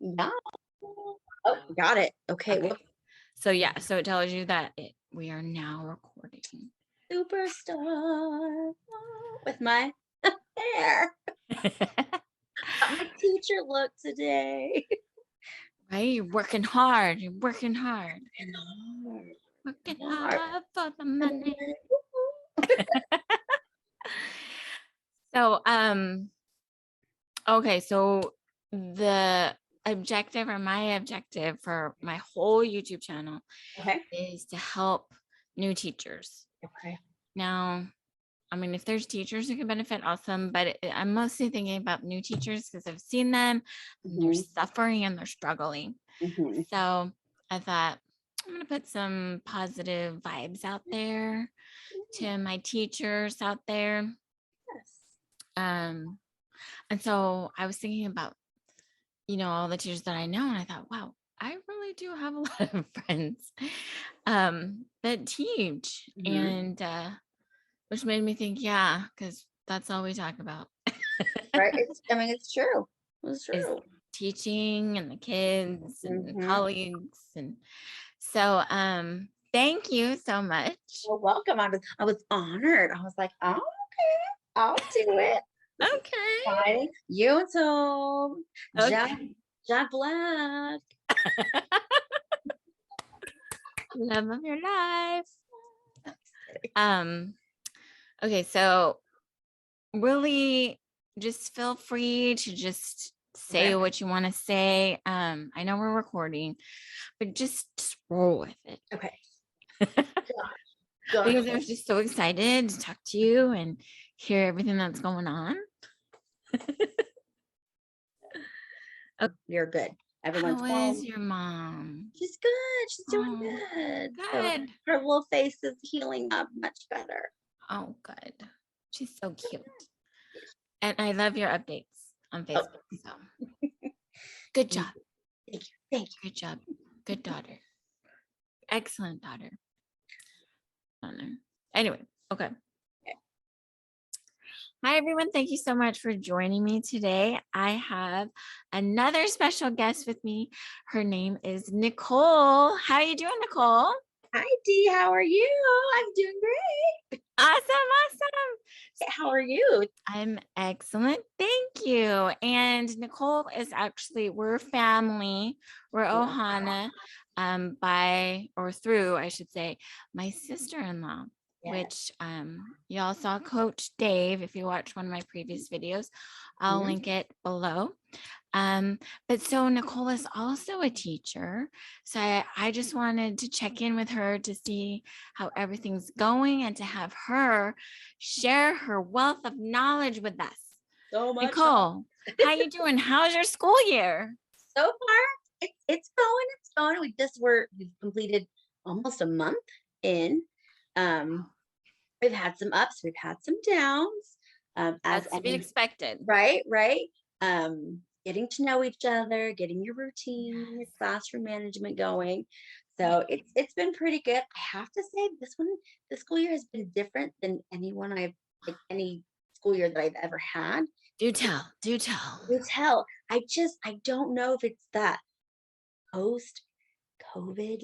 No. Oh, got it. Okay. Okay. Well, So yeah, so it tells you that we are now recording. superstar with my hair. Got my teacher look today. Right? You're working hard. You're working hard. And hard, Working hard. hard for the And the money. money, woo-hoo. So okay, so the objective or my objective for my whole YouTube channel Okay. is to help new teachers. Okay. Now, I mean, if there's teachers who can benefit, awesome. But I'm mostly thinking about new teachers because I've seen them and they're Hmm. suffering and they're struggling. Hmm. So I thought I'm going to put some positive vibes out there to my teachers out there. Yes. Um, and so I was thinking about, all the teachers that I know, and I thought, wow, I really do have a lot of friends that teach. Hmm. And which made me think, yeah, because that's all we talk about Right. I mean, it's true. It's is true. teaching and the kids and Hmm. colleagues. And so thank you so much. Well, welcome. I was honored. I was like, oh, okay, I'll do it. Okay. Exciting. You too. Jack, Okay. Jack Black. Love of your life. Um, okay, so really just feel free to just say Okay. what you want to say. I know we're recording, but just roll with it. Okay. Because Gotcha. I was just so excited to talk to you and hear everything that's going on. You're good. Everyone's How is home. your mom? She's good. She's doing Oh, good. So good. her little face is healing up much better. Oh, good. She's so cute. And I love your updates on Oh, Facebook. So good thank job. you. Thank you. Thank Good job. Good daughter. Excellent daughter. I don't know. Anyway, okay. you. Hi, everyone. Thank you so much for joining me today. I have another special guest with me. Her name is Nichole. How are you doing, Nichole? Hi, Dee. How are you? I'm doing great. Awesome, awesome. How are you? I'm excellent. Thank you. And Nichole is actually, we're family. We're Yeah. Ohana by or through, I should say, my sister-in-law, Yes. which y'all saw Coach Dave. If you watched one of my previous videos, I'll Mhm. link it below. But so Nichole is also a teacher. So I just wanted to check in with her to see how everything's going and to have her share her wealth of knowledge with us. So much. Nichole, how you doing? How's your school year? So far, it's going. It's going. We've completed almost a month in. Um, we've had some ups. We've had some downs. As That's to be any expected. Right, right. Getting to know each other, getting your routine, your classroom management going. So it's been pretty good. I have to say this school year has been different than any school year that I've ever had. Do tell, do tell. You tell. I don't know if it's that post COVID,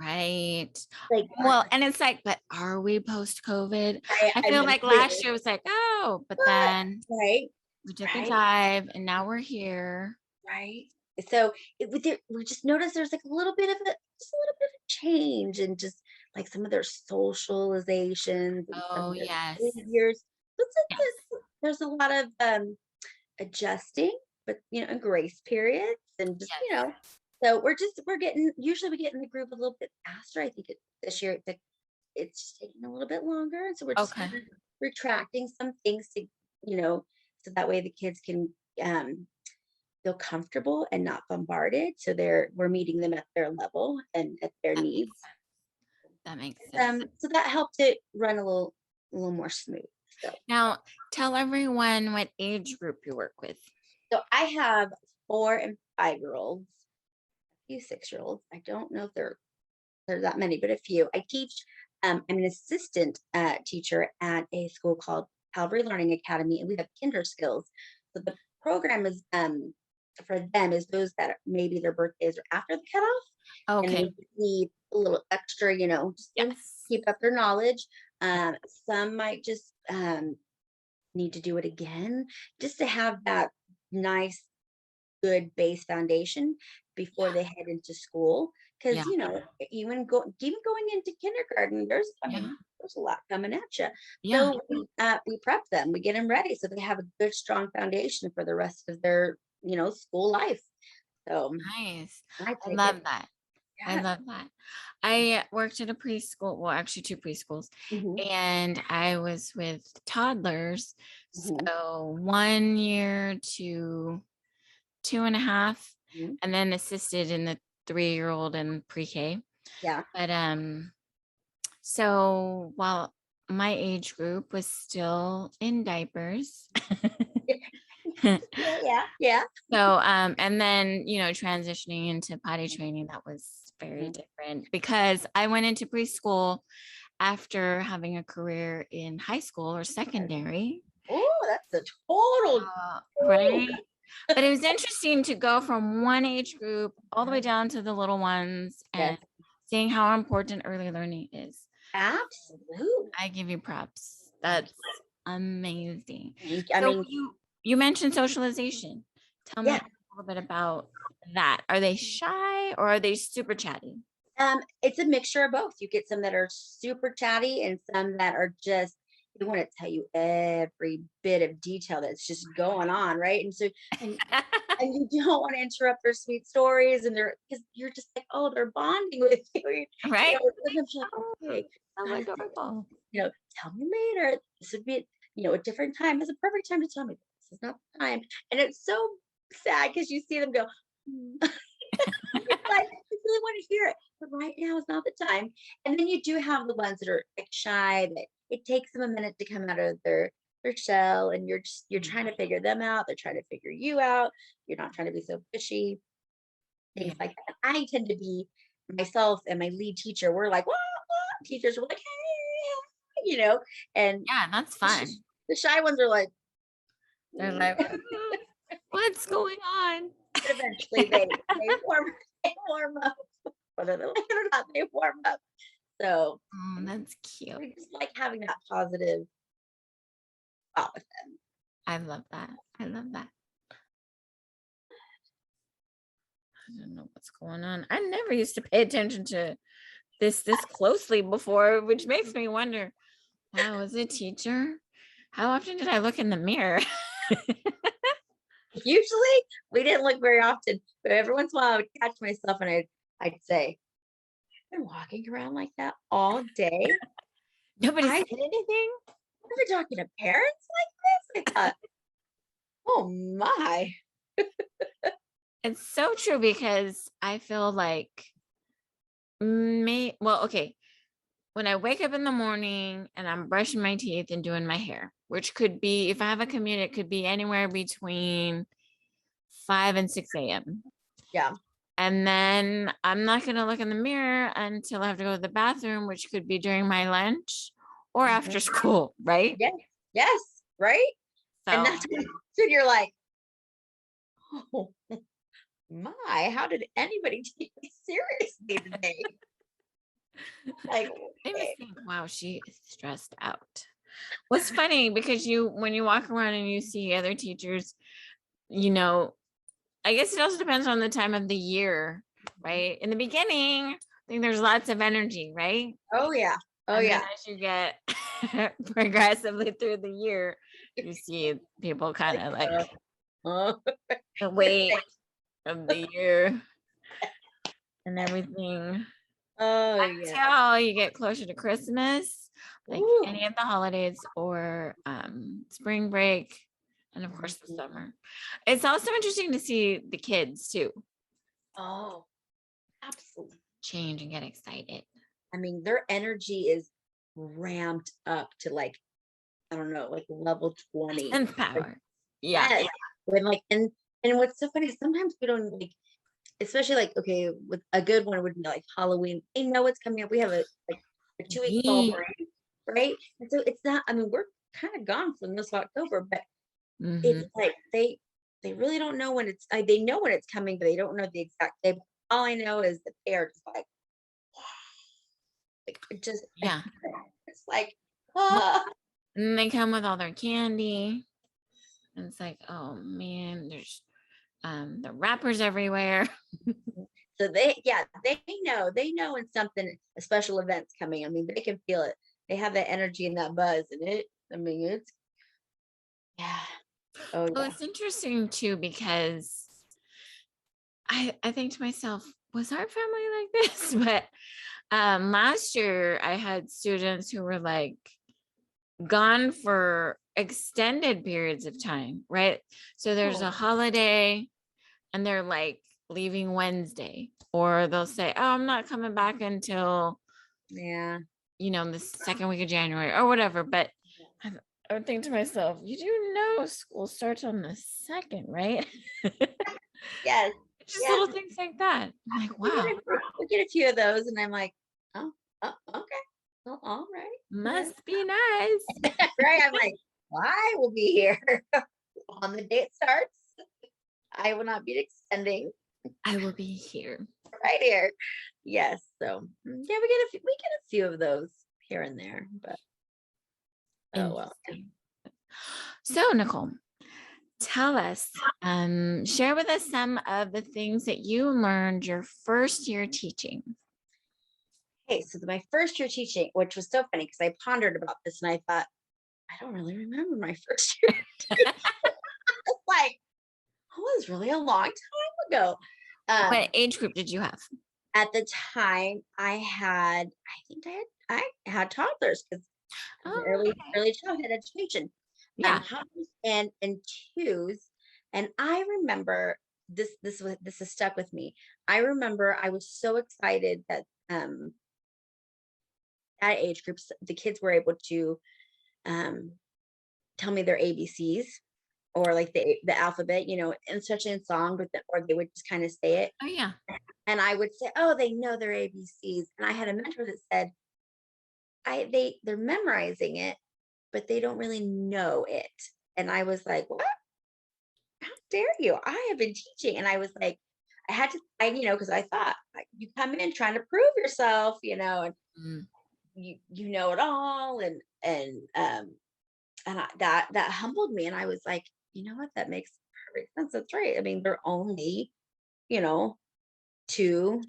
Right. like Well, and it's like, but are we post COVID? I I feel mean, like last year was like, oh, but but then right, we took a right. dive and now we're here. Right. So we just noticed there's like just a little bit of a change in just like some of their socializations and some Oh, of their yes. behaviors. Looks like Yes. there's a lot of adjusting, but in grace periods and just Yes. so we're getting usually we get in the groove a little bit faster. I think this year it's just taking a little bit longer, and so we're just Okay. kind of retracting some things to so that way the kids can feel comfortable and not bombarded. So we're meeting them at their level and at their That makes needs. sense. That makes sense. So that helped it run a little more smooth. So Now, tell everyone what age group you work with. so I have 4 and 5-year-olds, a few 6-year-olds. I don't know if there's that many, but a few. I teach. I'm an assistant teacher at a school called Calvary Learning Academy, and we have kinder skills. So the program is for them is those that maybe their birthdays are after the cutoff and they Okay. just need a little extra, just to Yes. keep up their knowledge. Some might just need to do it again just to have that nice, good base foundation before Yeah. they head into school. Because Yeah. even going into kindergarten, Yeah. there's a lot coming at you. Yeah. So we prep them, we get them ready so they have a good, strong foundation for the rest of their school life. So Nice. I I take it. love that. I Yeah. love that. I worked at a preschool, well, actually two preschools, Hmm. and I was with toddlers. Hmm. So 1 year to 2.5, Hmm. and then assisted in the 3-year-old and pre-K. Yeah. But so while my age group was still in diapers, Yeah. Yeah. Yeah. so and then transitioning into potty training, that was very Mhm. different because I went into preschool after having a career in high school or secondary. Oh, that's a total. Ooh. Right. But it was interesting to go from one age group all the way down to the little ones and Yes, seeing how important early learning is. absolutely. I give you props. That's amazing. I So mean, you mentioned socialization. Tell me yeah. a little bit about that. Are they shy or are they super chatty? It's a mixture of both. You get some that are super chatty and some that are just they want to tell you every bit of detail that's just going on, right? And and you don't want to interrupt their sweet stories and they're because you're just like, oh, they're bonding with you. Right? Sometimes you're Oh, like, okay, so guys, adorable. tell me later. This would be, a different time. It's a perfect time to tell me this is not the time. And it's so sad because you see them go, "Hmm." It's like, I really want to hear it, but right now is not the time. And then you do have the ones that are like shy, that it takes them a minute to come out of their shell, and you're trying to figure them out. They're trying to figure you out. You're not trying to be so pushy, Yeah. things like that. I tend to be myself and my lead teacher. We're like, what? Teachers are like, hey, and Yeah, that's the sh- fun. the shy ones are like, They're "Mm." like, what's going on? But eventually they warm they warm up, whether they like it or not. They warm up. So Oh, that's cute. we just like having that positive spot with them. I love that. I love that. I don't know what's going on. I never used to pay attention to this closely before, which makes me wonder, wow, as a teacher, how often did I look in the mirror? Usually we didn't look very often, but every once in a while I would catch myself and I'd say, I've been walking around like that all day. Nobody I said anything. I've been talking to parents like this. I thought, oh my. It's so true because I feel like well, okay. When I wake up in the morning and I'm brushing my teeth and doing my hair, which could be, if I have a commute, it could be anywhere between 5 and 6 a.m. Yeah. And then I'm not going to look in the mirror until I have to go to the bathroom, which could be during my lunch or after Mhm. school, right? Yes. Yes. Right. And So, when you're like, oh my, how did anybody take me seriously today? Like, I must okay. think, wow, she is stressed out. What's funny because when you walk around and you see other teachers, you know, I guess it also depends on the time of the year, right? In the beginning, I think there's lots of energy, right? Oh yeah. Oh And then yeah. as you get progressively through the year, you see people kind Like, of like uh, the good weight thing. of the year and everything. Oh yeah. Until you get closer to Christmas, like Ooh. any of the holidays or spring break, and of course the Mhm. summer. It's also interesting to see the kids too Oh, absolutely. change and get excited. I mean, their energy is ramped up to like, I don't know, like level 20. Sense Like, power. Yeah. yes. When like and what's so funny is sometimes we don't like, especially like, okay, with a good one would be like Halloween. They know what's coming up. We have a 2 week fall Yeah. break, right? And so it's not, I mean, we're kind of gone for most of October, but Hmm. it's like they really don't know when they know when it's coming, but they don't know the exact day. All I know is that they are just like it just Yeah. it's like, Well, ah. and they come with all their candy. And it's like, oh man, there's the wrappers everywhere. So they know when something a special event's coming. I mean, they can feel it. They have that energy and that buzz, and I mean, it's yeah. Oh Well, yeah. it's interesting too because I think to myself, was our family like this? But last year I had students who were like gone for extended periods of time, right? So there's a Oh holiday and they're like leaving Wednesday, or they'll say, oh, I'm not coming back until, yeah. the second week of January or whatever. But I, I would think to myself, you do know school starts on the second, right? Yes. Just Yes. little things like that. I'm like, We get wow, we get a few of those, and I'm like, oh, oh okay. Well, all right. Yeah. must be nice. Right. I'm like, well, I will be here on the day it starts. I will not be extending I will be here. right here. Yes. So yeah, we get a few of those here and there, but oh well. Interesting. So, Nicole, tell us, share with us some of the things that you learned your first year teaching. Okay, so my first year teaching, which was so funny because I pondered about this and I thought, I don't really remember my first year. It's like, it was really a long time ago. What Um, age group did you have? at the time I had toddlers because an Oh, early childhood education, yeah. toddlers and twos. And I remember this has stuck with me. I remember I was so excited that at age groups the kids were able to um tell me their ABCs or like the alphabet, and especially in song, or they would just kind of say it. Oh, yeah. And I would say, "Oh, they know their ABCs." And I had a mentor that said, they're memorizing it, but they don't really know it." And I was like, "What? How dare you? I have been teaching." And I was like, I had to, because I thought like, you come in trying to prove yourself, and Mm, you know it all, and that humbled me, and I was like, "You know what? That makes perfect sense. That's right. I mean, they're only, you know, 2,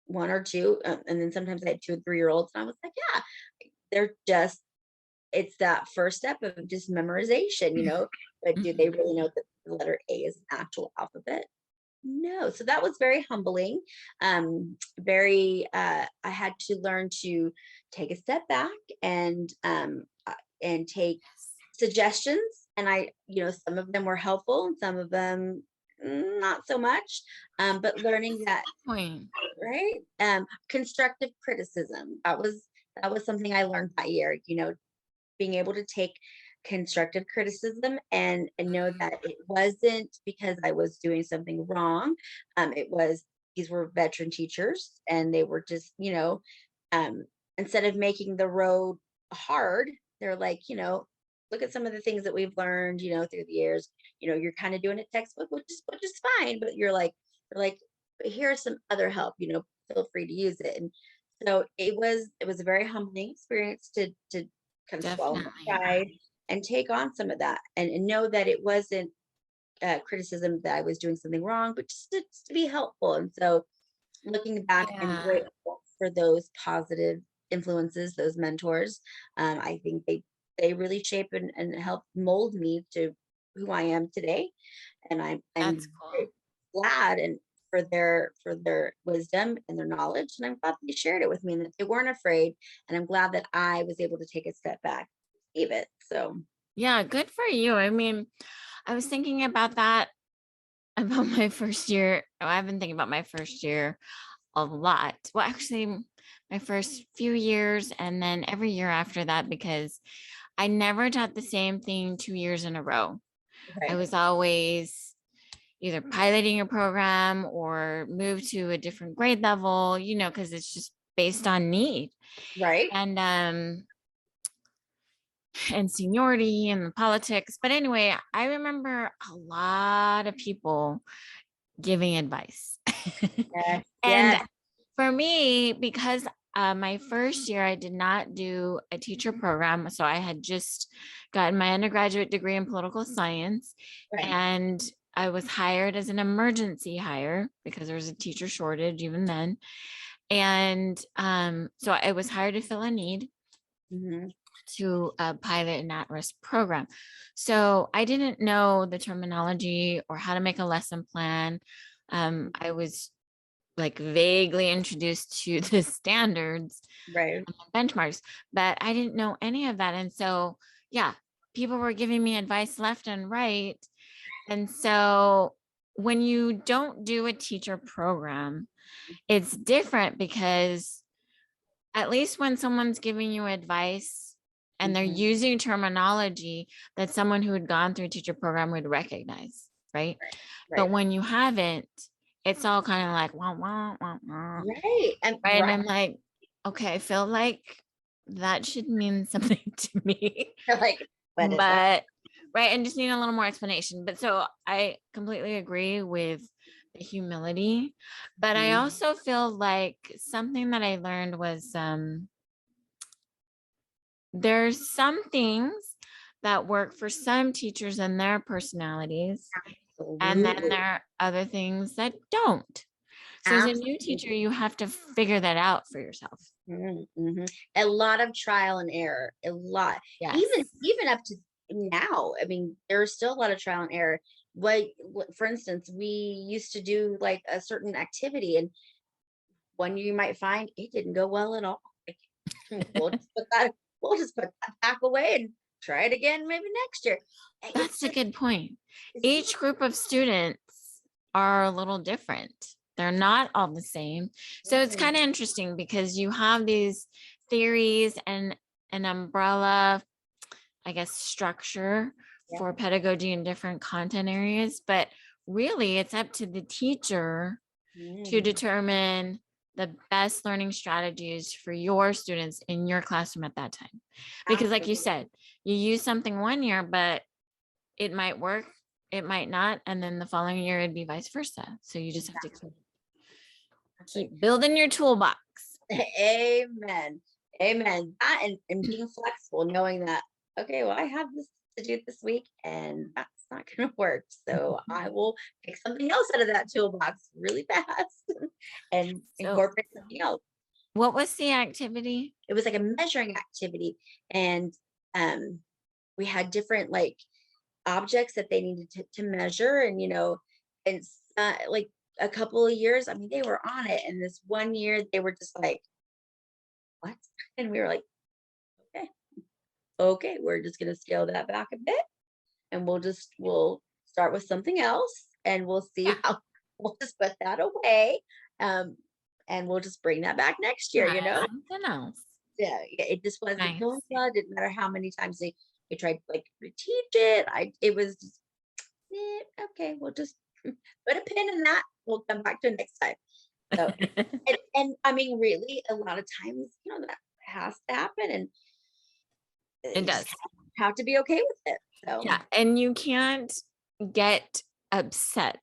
1 or 2, and then sometimes I had 2 and 3-year-olds, and I was like, "Yeah, they're just it's that first step of just memorization, but do they mhm. really know that the letter A is an actual alphabet? No." So that was very humbling. I had to learn to take a step back and take Yes. suggestions. And some of them were helpful and some of them not so much. But learning That's a that, good point. right? Constructive criticism. That was something I learned that year, being able to take constructive criticism and know that it wasn't because I was doing something wrong. These were veteran teachers and they were just, um, instead of making the road hard, they're like, look at some of the things that we've learned, through the years. You're kind of doing a textbook, which is fine, but you're like, "But here's some other help, feel free to use it." And so it was a very humbling experience to kind of swallow my Definitely. pride and take on some of that and know that it wasn't criticism that I was doing something wrong, but just to be helpful. And so looking back, I'm Yeah, grateful for those positive influences, those mentors. I think they really shape and help mold me to who I am today. And that's I'm cool. very glad and for their wisdom and their knowledge. And I'm glad that they shared it with me and that they weren't afraid. And I'm glad that I was able to take a step back, receive it. So Yeah, good for you. I mean, I was thinking about that about my first year. Oh, I've been thinking about my first year a lot. Well, actually, my first few years and then every year after that, because I never taught the same thing 2 years in a row. I okay. was always either piloting a program or move to a different grade level, because it's just based on need. Right. And and seniority and the politics. But anyway, I remember a lot of people giving advice. Yes, And yes, for me, because my first year, I did not do a teacher program. So I had just gotten my undergraduate degree in political science. right. And I was hired as an emergency hire because there was a teacher shortage even then. And so I was hired to fill a need Mhm, to pilot an at-risk program. So I didn't know the terminology or how to make a lesson plan. I was like vaguely introduced to the standards right. and benchmarks, but I didn't know any of that. And so, yeah, people were giving me advice left and right. And so when you don't do a teacher program, it's different because at least when someone's giving you advice and they're Mhm, using terminology that someone who had gone through a teacher program would recognize, right? But right. when you haven't, it's all kind of like wah, wah, wah, wah, Right, and right? And right, I'm like, okay, I feel like that should mean something to me. like, what is that? But right, and just need a little more explanation. But so I completely agree with the humility, but I Mhm, also feel like something that I learned was there's some things that work for some teachers and their personalities, and then absolutely, there are other things that don't. So as a new teacher, absolutely. you have to figure that out for yourself. Mhm, mhm. A lot of trial and error, a lot. Yes. Even up to now, I mean, there's still a lot of trial and error. What for instance, we used to do, like, a certain activity, and one you might find it didn't go well at all. Like, we'll just put that back away and try it again maybe next year. It's That's a just good point. it's Each group of students are a little different. They're not all the same. So it's mm, kind of interesting because you have these theories and an umbrella, I guess, structure yeah. for pedagogy in different content areas, but really it's up to the teacher to Mm, determine the best learning strategies for your students in your classroom at that time. Because like you absolutely. said, you use something one year, but it might work, it might not, and then the following year it'd be vice versa. So you just have to keep building your toolbox. Amen. Amen. That and being flexible, knowing that, okay, well, I have this to do this week and that's not going to work. So I will pick something else out of that toolbox really fast and So incorporate something else. what was the activity? It was like a measuring activity. And um, we had different like objects that they needed to measure. And, and like a couple of years, I mean, they were on it. And this one year, they were just like, what? And we were like, okay, okay, we're just gonna scale that back a bit and we'll start with something else and we'll see Yeah, how we'll just put that away. Um, and we'll just bring that back next year, try something else. Yeah, yeah, it just wasn't Nice. going well. It didn't matter how many times they tried to like reteach it. It was just, okay, we'll just put a pin in that. We'll come back to it next time. So and I mean, really, a lot of times, that has to happen, and It you just does. have to be okay with it. So Yeah, and you can't get upset.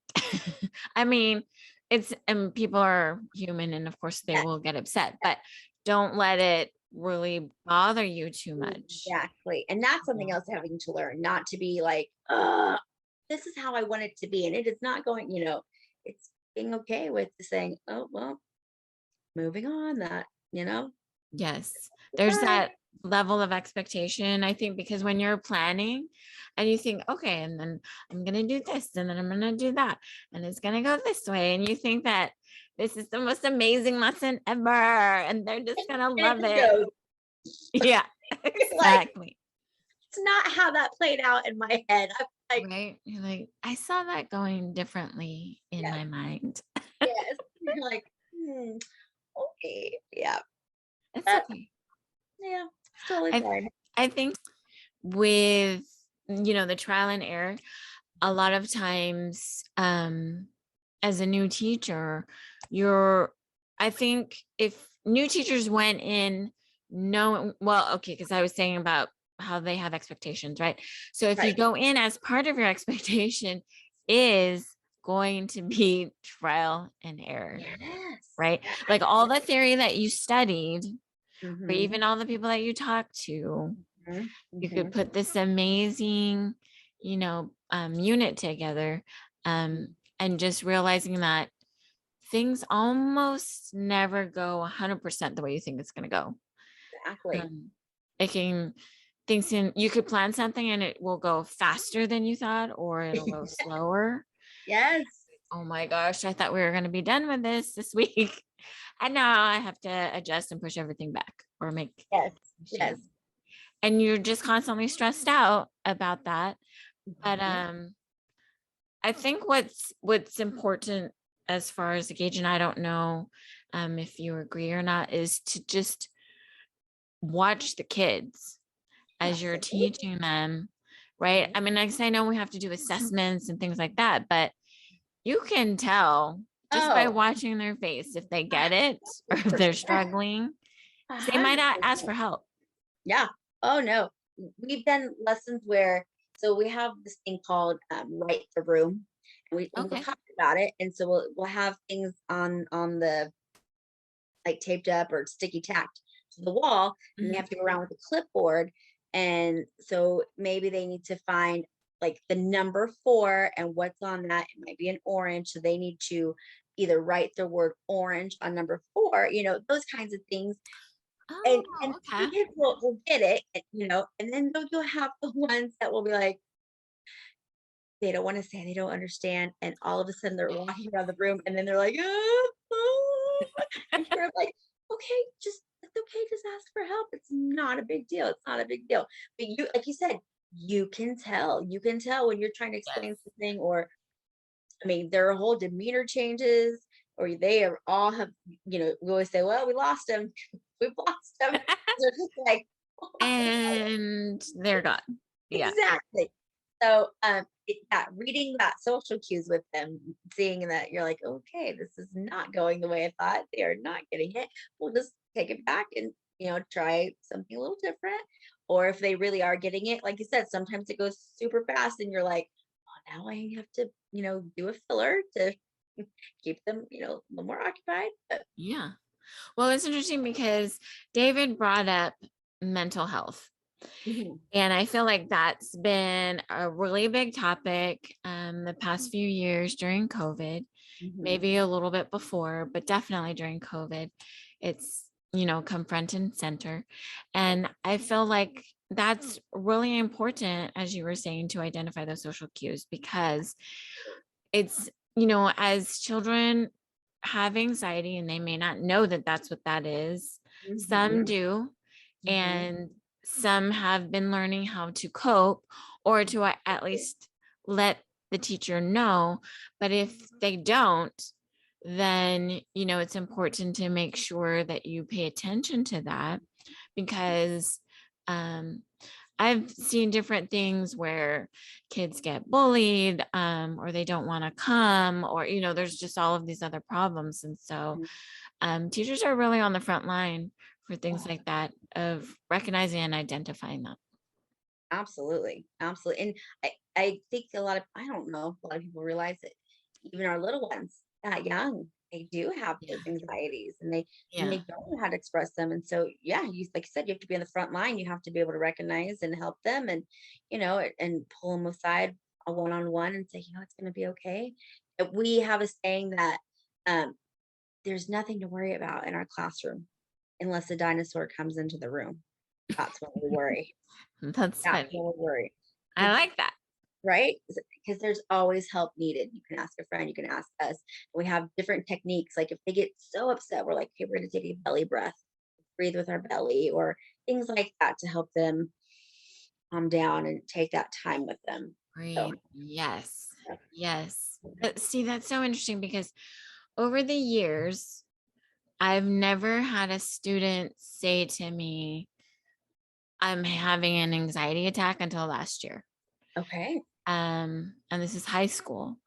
I mean, it's and people are human and of course they yeah, will get upset, but don't let it really bother you too much. exactly. And that's something Yeah. else having to learn, not to be like, this is how I want it to be. And it is not going, it's being okay with saying, oh, well, moving on that, Yes. it's all There's right. that level of expectation, I think, because when you're planning and you think, okay, and then I'm going to do this and then I'm going to do that and it's going to go this way. And you think that this is the most amazing lesson ever and they're just going to And it love just it. goes, Yeah, like, exactly. it's not how that played out in my head. I'm like, Right. You're like, I saw that going differently in yes, my mind. yes. You're like, okay. Yeah. It's That, okay. yeah, it's totally I fine. I think with the trial and error, a lot of times as a new teacher, you're I think if new teachers went in knowing well, okay, because I was saying about how they have expectations, right? So if you Right. go in as part of your expectation is going to be trial and error, Yes. right? Yeah. Like all the theory that you studied, or Mhm. even all the people that you talked to, Mhm. you could Mhm. put this amazing, unit together, Mhm. and just realizing that things almost never go 100% the way you think it's going to go. Exactly. Um, it can things can you could plan something and it will go faster than you thought, or it'll go slower. Yes. Oh my gosh, I thought we were going to be done with this week. And now I have to adjust and push everything back or make Yes. change. Yes. And you're just constantly stressed out about that. But Mhm. I think what's important as far as the gauge, and I don't know if you agree or not, is to just watch the kids as you're Absolutely. teaching them, right? Mhm. I mean, like I say, I know we have to do assessments and things like that, but you can tell just by Oh, watching their face if they get it or if they're 100%. struggling, A 'cause they might not ask 100%. for help. Yeah. Oh, no. We've done lessons where so we have this thing called, Write the Room, and we Okay. talked about it, and so we'll have things on the like, taped up or sticky tacked to the wall, and they Mhm. have to go around with a clipboard, and so maybe they need to find, like, the number 4 and what's on that. It might be an orange, so they need to either write the word orange on number 4, those kinds of things, Oh, and some okay. kids will get it, and then you'll have the ones that will be like, they don't wanna say they don't understand, and all of a sudden they're walking around the room, and then they're like, "Ah, ah," and you're like, "Okay, just it's okay, just ask for help. It's not a big deal. It's not a big deal." But you like you said, you can tell when you're trying to explain Yes. something or I mean, their whole demeanor changes or they are all have we always say, "Well, we lost him. We've lost him." They're just like, And they're gone. Yeah. exactly. So, reading that social cues with them, seeing that you're like, okay, this is not going the way I thought. They are not getting it. We'll just take it back and try something a little different. Or if they really are getting it, like you said, sometimes it goes super fast, and you're like, oh, now I have to, do a filler to keep them, a little more occupied. But Yeah. Well, it's interesting because David brought up mental health. mhm, And I feel like that's been a really big topic the past few years during COVID, mhm, maybe a little bit before, but definitely during COVID. It's, come front and center. And I feel like that's really important, as you were saying, to identify those social cues because it's, as children have anxiety and they may not know that that's what that is, some mhm, do. mhm. And some have been learning how to cope or to at least let the teacher know. But if they don't, then, it's important to make sure that you pay attention to that because um, I've seen different things where kids get bullied, or they don't want to come, or, there's just all of these other problems. And so teachers are really on the front line for things Oh, like that, of recognizing and identifying that. absolutely, absolutely, and I think I don't know if a lot of people realize it. Even our little ones that young, they do have Yeah. those anxieties, and they Yeah. don't know how to express them. And so, yeah, you like you said, you have to be on the front line. You have to be able to recognize and help them, and and pull them aside a one-on-one and say, it's going to be okay. We have a saying that um, there's nothing to worry about in our classroom unless a dinosaur comes into the room. That's when we worry. That's That's funny. when we worry. I like that. Right? Because there's always help needed. You can ask a friend, you can ask us. We have different techniques. Like if they get so upset, we're like, okay, we're gonna take a belly breath, breathe with our belly, or things like that to help them calm down and take that time with them. So Breathe. Yes. yeah. Yes. See, that's so interesting because over the years, I've never had a student say to me, I'm having an anxiety attack until last year. Okay. And this is high school.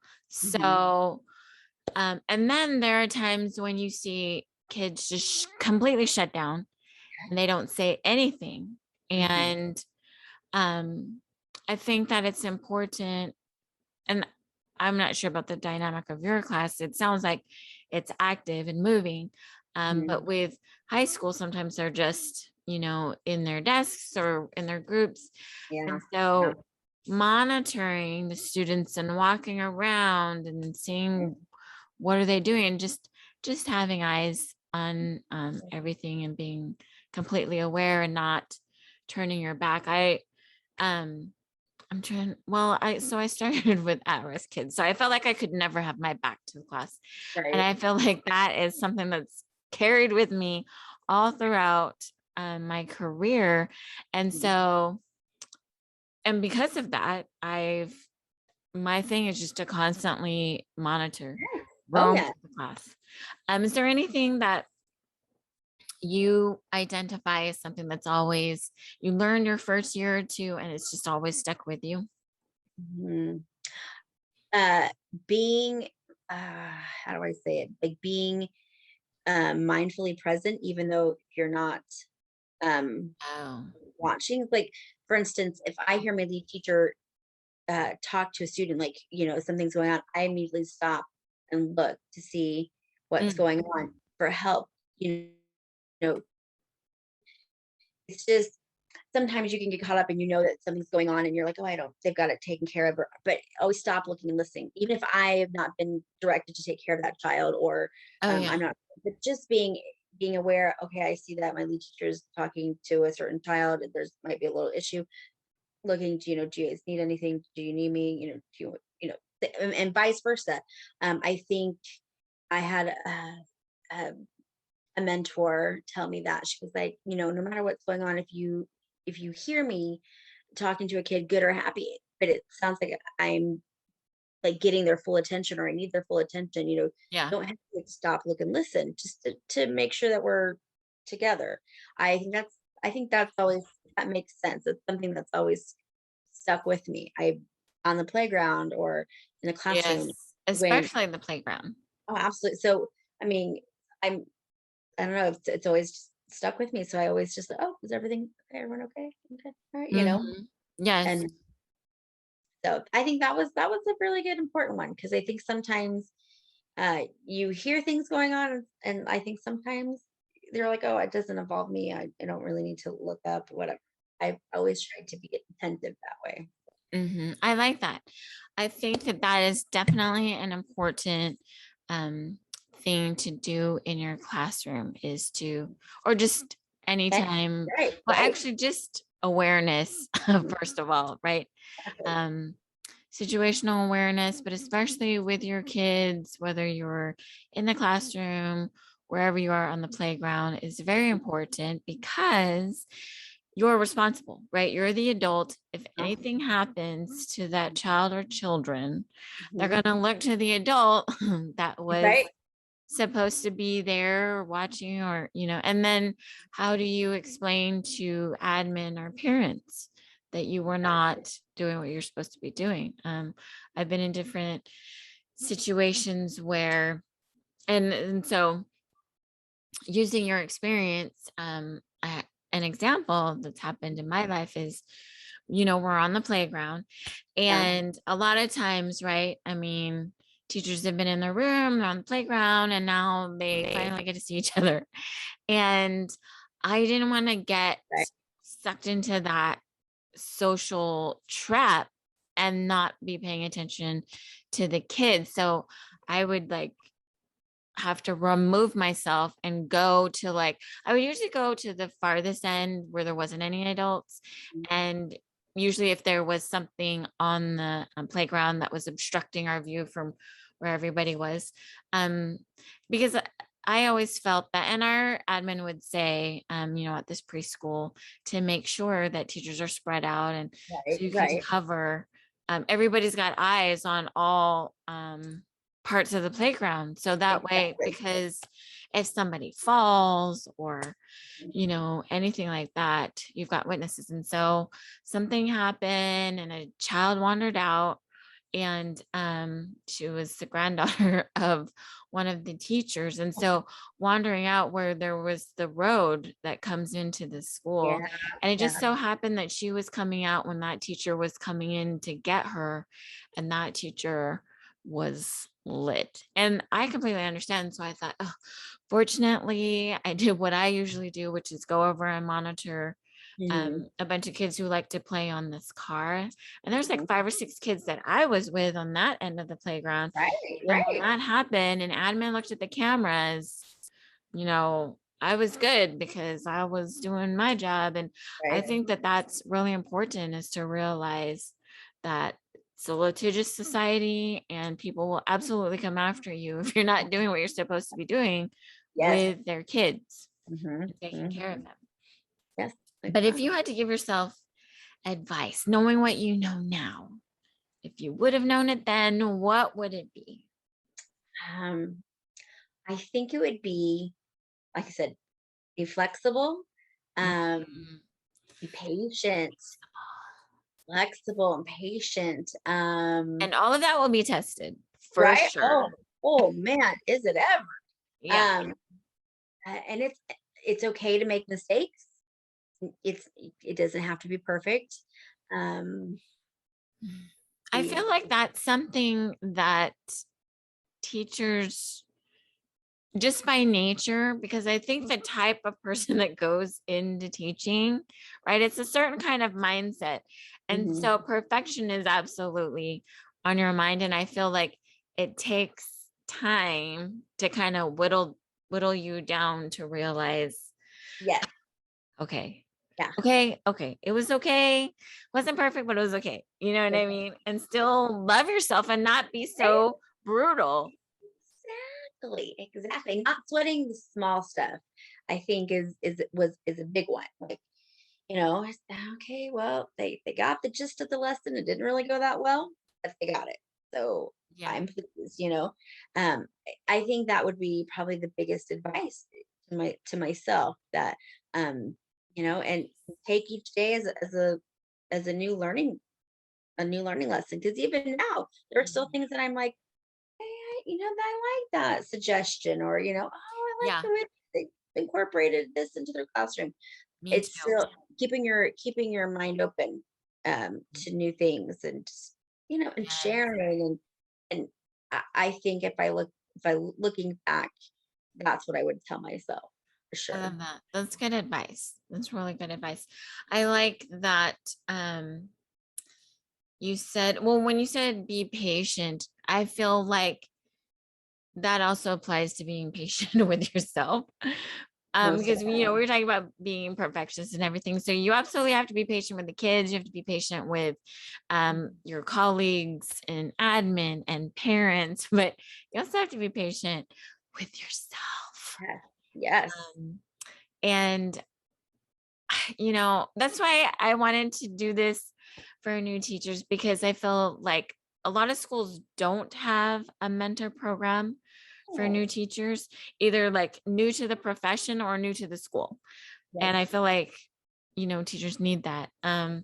Hmm. So, and then there are times when you see kids just completely shut down and they don't say anything. Hmm. And um, I think that it's important, and I'm not sure about the dynamic of your class. It sounds like it's active and moving. But Mhm. with high school, sometimes they're just, in their desks or in their groups. Yeah. And Yeah. so monitoring the students and walking around and seeing what are they doing, and just having eyes on everything and being completely aware and not turning your back. Um I started with at-risk kids. So I felt like I could never have my back to the class. And Right. I feel like that is something that's carried with me all throughout my career. And Mhm. so, and because of that, my thing is just to constantly monitor, Oh, roam yeah. through the class. Is there anything that you identify as something that's always, you learned your first year or two and it's just always stuck with you? Mhm. Uh, being, how do I say it? Like being mindfully present, even though you're not um, Oh, watching. Like, for instance, if I hear my lead teacher talk to a student, like, something's going on, I immediately stop and look to see what's mm, going on for help. Know, it's just sometimes you can get caught up and you know that something's going on and you're like, oh, I don't, they've got it taken care of. But always stop looking and listening, even if I have not been directed to take care of that child or oh I'm yeah. not, but just being aware, okay, I see that my lead teacher is talking to a certain child and there's might be a little issue. Looking to, do you guys need anything? Do you need me? Do you, and vice versa. I think I had a a mentor tell me that she was like, no matter what's going on, if you hear me talking to a kid, good or happy, but it sounds like I'm like getting their full attention or I need their full attention, Yeah. don't have to stop, look, and listen just to make sure that we're together. I think that's always that makes sense. It's something that's always stuck with me. I on the playground or in a classroom Yes, when especially the playground. oh absolutely. So I mean, I'm I don't know, it's always just stuck with me. So I always just like, oh, is everything okay? Everyone okay? Okay. All right, Mhm. Yes. and so I think that was a really good important one because I think sometimes you hear things going on and I think sometimes they're like, oh, it doesn't involve me. I don't really need to look up whatever. I've always tried to be attentive that way. I like that. I think that that is definitely an important um, thing to do in your classroom, is to, or just Okay. anytime, Right, well, right. actually just awareness, Mhm. first of all, right? Exactly. Um, Situational awareness, but especially with your kids, whether you're in the classroom, wherever you are on the playground, is very important because you're responsible, right? You're the adult. If Uh, anything happens to that child or children, they're mhm. going to look to the adult that was Right. supposed to be there or watching, or, and then how do you explain to admin or parents that you were not doing what you're supposed to be doing? I've been in different situations where, and so using your experience, an example that's happened in my life is, we're on the playground Yeah. and a lot of times, right? I mean, teachers have been in their room, they're on the playground, and now they finally get to see each other. And I didn't want to get Right. sucked into that social trap and not be paying attention to the kids. So I would like have to remove myself and go to, like, I would usually go to the farthest end where there wasn't any adults. Mhm. And usually if there was something on the playground that was obstructing our view from where everybody was, um because I always felt that, and our admin would say, at this preschool, to make sure that teachers are spread out, and Right. so you can Right. cover, everybody's got eyes on all parts of the playground. So that way, Exactly. because if somebody falls or, Mhm. anything like that, you've got witnesses. And so something happened and a child wandered out. and she was the granddaughter of one of the teachers, and so wandering out where there was the road that comes into the school, Yeah, and it just yeah. so happened that she was coming out when that teacher was coming in to get her, and that teacher was lit, and I completely understand. So I thought, oh, fortunately I did what I usually do, which is go over and monitor Mhm. a bunch of kids who like to play on this car. And there's like Mhm. 5 or 6 kids that I was with on that end of the playground. Right, And when right, that happened and admin looked at the cameras, I was good because I was doing my job. And I right. think that that's really important, is to realize that it's a litigious society and people will absolutely come after you if you're not doing what you're supposed to be doing Yes. with their kids Mhm, and taking care of mhm. them. Yes, But if exactly. you had to give yourself advice, knowing what you know now, if you would have known it then, what would it be? Um, I think it would be, like I said, be flexible, um, Mm. be patient, flexible and patient. And all of that will be tested for Right? sure. Oh man, is it ever? Yeah. Um, and it's okay to make mistakes. It's it doesn't have to be perfect. Um, I be feel like that's something that teachers, just by nature, because I think the type of person that goes into teaching, right, it's a certain kind of mindset. And mhm. so perfection is absolutely on your mind. And I feel like it takes time to kind of whittle you down to realize, Yes, okay, yeah. okay, it was okay. Wasn't perfect, but it was okay. You know what I mean? And still love yourself and not be Right? so brutal. Exactly, exactly. Not sweating the small stuff, I think is a big one. Like, I said, okay, well, they got the gist of the lesson. It didn't really go that well, but they got it. So Yeah. I'm pleased. I think that would be probably the biggest advice to myself, that um, and take each day as a new learning lesson. Because even now there are still Mhm. things that I'm like, "Hey, I like that suggestion," or, "Oh, I like Yeah, the way they incorporated this into their classroom." me It's too. still keeping your mind open, to new things, and just, and Yes. sharing, and I think if I looking back, that's what I would tell myself for I sure. love that. That's good advice. That's really good advice. I like that you said, well, when you said be patient, I feel like that also applies to being patient with yourself. Most Because we definitely. were talking about being perfectionist and everything. So you absolutely have to be patient with the kids. You have to be patient with your colleagues and admin and parents, but you also have to be patient with yourself. Yes. Yes. Um, and that's why I wanted to do this for new teachers, because I feel like a lot of schools don't have a mentor program for Oh, new teachers, either like new to the profession or new to the school. And I yes. feel like, teachers need that. And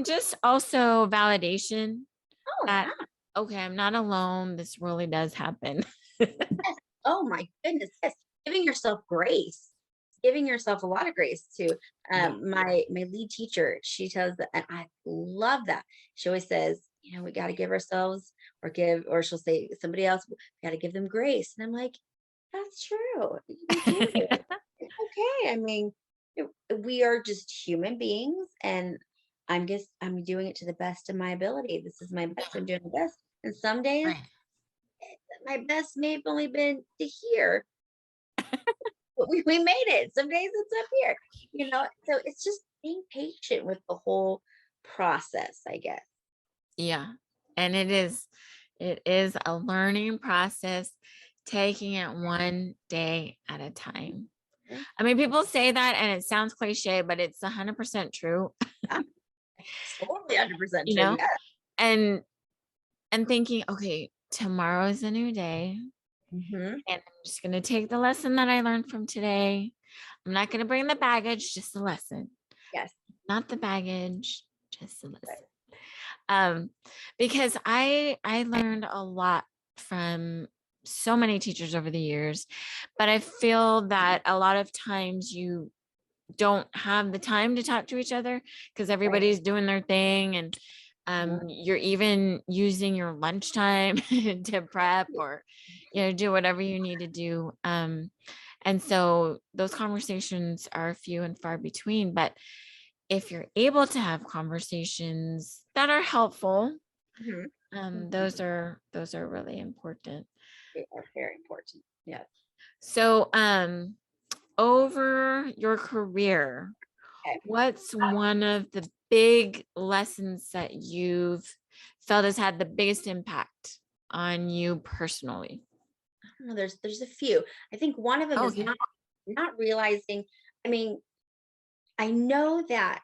just also validation Oh, that, yeah. okay, I'm not alone. This really does happen. Yes. Oh my goodness, yes. Giving yourself grace. Giving yourself a lot of grace too. Yeah. My lead teacher, she tells that, and I love that. She always says, we got to give ourselves, or she'll say somebody else, we got to give them grace. And I'm like, that's true. We do. It's okay. I mean, we are just human beings, and I'm doing it to the best of my ability. This is my best. I'm doing the best. And some days Right. my best may have only been to here, but we made it. Some days it's up here. So it's just being patient with the whole process, I guess. Yeah. And it is a learning process, taking it one day at a time. Mhm. I mean, people say that and it sounds cliche, but it's 100% true, Yeah, it's totally 100% you true. know, Yeah. and thinking, okay, tomorrow is a new day. Hmm. And I'm just going to take the lesson that I learned from today. I'm not going to bring the baggage, just the lesson, Yes. not the baggage, just the lesson. um, because I learned a lot from so many teachers over the years, but I feel that a lot of times you don't have the time to talk to each other because Right. everybody's doing their thing, and Mhm. you're even using your lunchtime to prep or do whatever you need to do. And so those conversations are few and far between, but if you're able to have conversations that are helpful, Mhm. Mhm. those are really important. They are very important. Yes. So over your career, Okay. what's one of the big lessons that you've felt has had the biggest impact on you personally? I don't know, there's a few. I think one of them Oh, is yeah. not realizing, I mean, I know that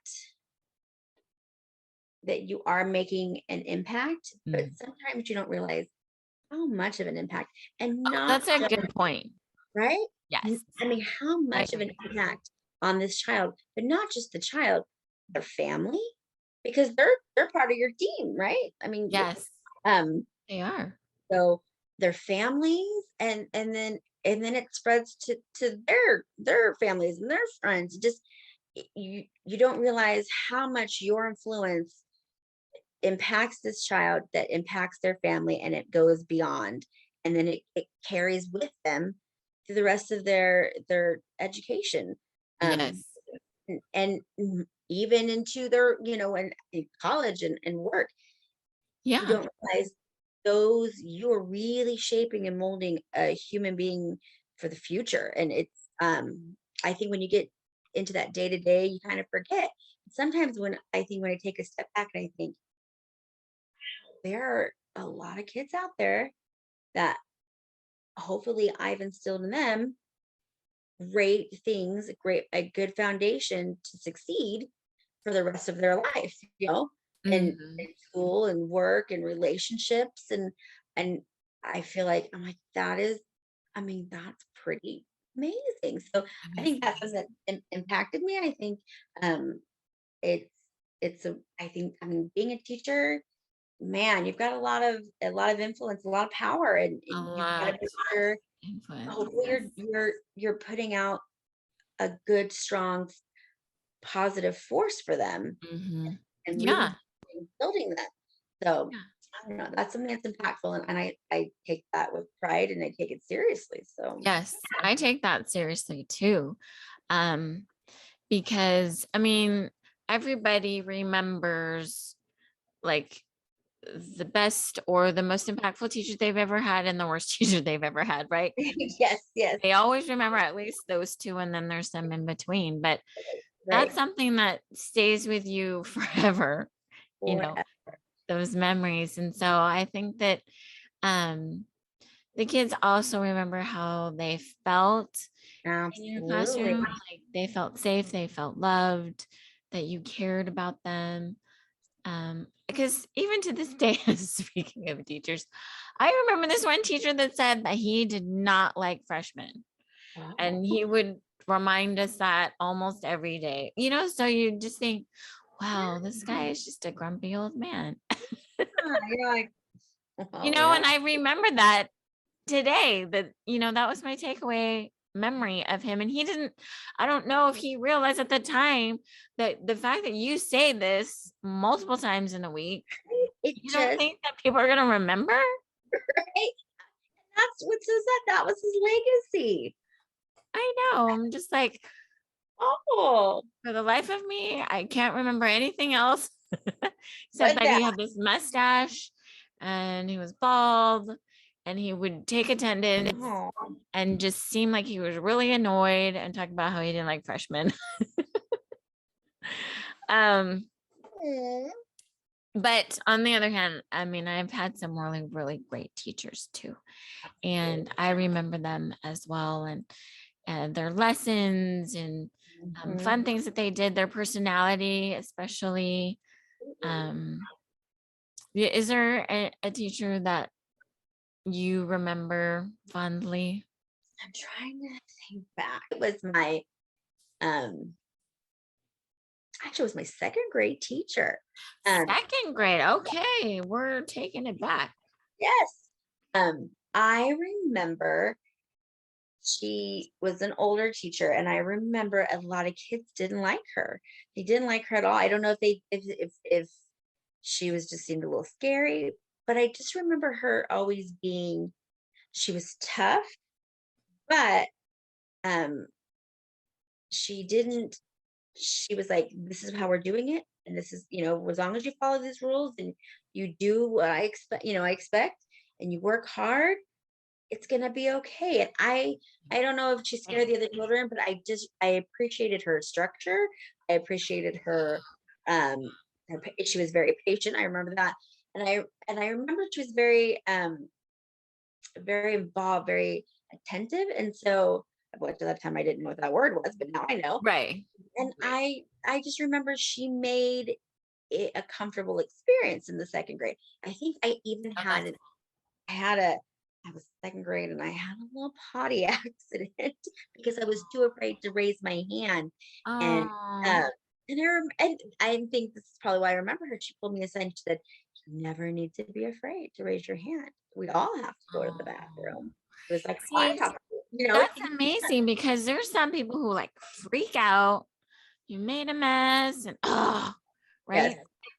you are making an impact, but Mm. sometimes you don't realize how much of an impact, and Oh, not that's a just, good point. right? Yes, I mean, how I much of an agree. impact on this child, but not just the child, their family, because they're part of your team, right? I mean, Yes, um, they are. so their families, and then it spreads to their families and their friends. Just you don't realize how much your influence impacts this child, that impacts their family, and it goes beyond, and then it carries with them through the rest of their education, um Yes. and even into their, in college and work. You Yeah. don't realize those you're really shaping and molding a human being for the future. And I think when you get into that day to day, you kind of forget. Sometimes when I take a step back and I think there are a lot of kids out there that hopefully I've instilled in them great things, a good foundation to succeed for the rest of their life, in Mhm. school and work and relationships, and I feel like I'm like, that is, I mean, that's pretty amazing. So That I is think that's something that impacted me. I think um it's I think, I mean, being a teacher, man, you've got a lot of influence, a lot of power, and a you've got to lot make sure of influence. hopefully Yes. you're putting out a good, strong, positive force for them Mhm. and moving Yeah. forward and building them. So Yeah. I don't know, that's something that's impactful, and I take that with pride and I take it seriously. So Yes, I take that seriously too. Um, because I mean, everybody remembers like the best or the most impactful teacher they've ever had and the worst teacher they've ever had, right? yes, yes, They always remember at least those two, and then there's some in between. But that's right. something that stays with you forever, you For know, those memories. And so I think that um the kids also remember how they felt in your absolutely. classroom. Like they felt safe, they felt loved, that you cared about them. Because even to this day, speaking of teachers, I remember this one teacher that said that he did not like freshmen, Wow. and he would remind us that almost every day. So you just think, wow, this guy is just a grumpy old man. Yeah, you're like, oh yeah. And I remember that today, that was my takeaway memory of him. And I don't know if he realized at the time that the fact that you say this multiple times in a week, It you don't just think that people are going to remember? right. That's what says that was his legacy. I know. I'm just like, Oh, for the life of me, I can't remember anything else except but that that. he had this mustache and he was bald and he would take attendance Oh. and just seem like he was really annoyed and talk about how he didn't like freshmen. um, Mm. but on the other hand, I mean, I've had some really, really great teachers too. And I remember them as well, and their lessons and Mhm. fun things that they did, their personality, especially. Um, is there a teacher that you remember fondly? I'm trying to think back. It was my um actually was my second grade teacher. Um, Second grade. Okay, we're taking it back. yes. I remember she was an older teacher, and I remember a lot of kids didn't like her. They didn't like her at all. I don't know if they if she was just seemed a little scary, but I just remember her always being she was tough, but um she didn't she was like, this is how we're doing it. And this is, as long as you follow these rules and you do what I expect, and you work hard, it's gonna be okay. And I don't know if she scared Okay. the other children, but I appreciated her structure. I appreciated her she was very patient. I remember that. And I remember she was very involved, very attentive. And so well, at that time I didn't know what that word was, but now I know. Right. And Right. I just remember she made it a comfortable experience in the second grade. I think I even Oh, that's I had a I was second grade and I had a little potty accident because I was too afraid to raise my hand. And oh, uh and I think this is probably why I remember her. She pulled me aside and she said, "You never need to be afraid to raise your hand. We all have to go to the oh. bathroom." It was like, "Oh, I See, have to." that's amazing because there's some people who like freak out. You made a mess and oh, Yes. right?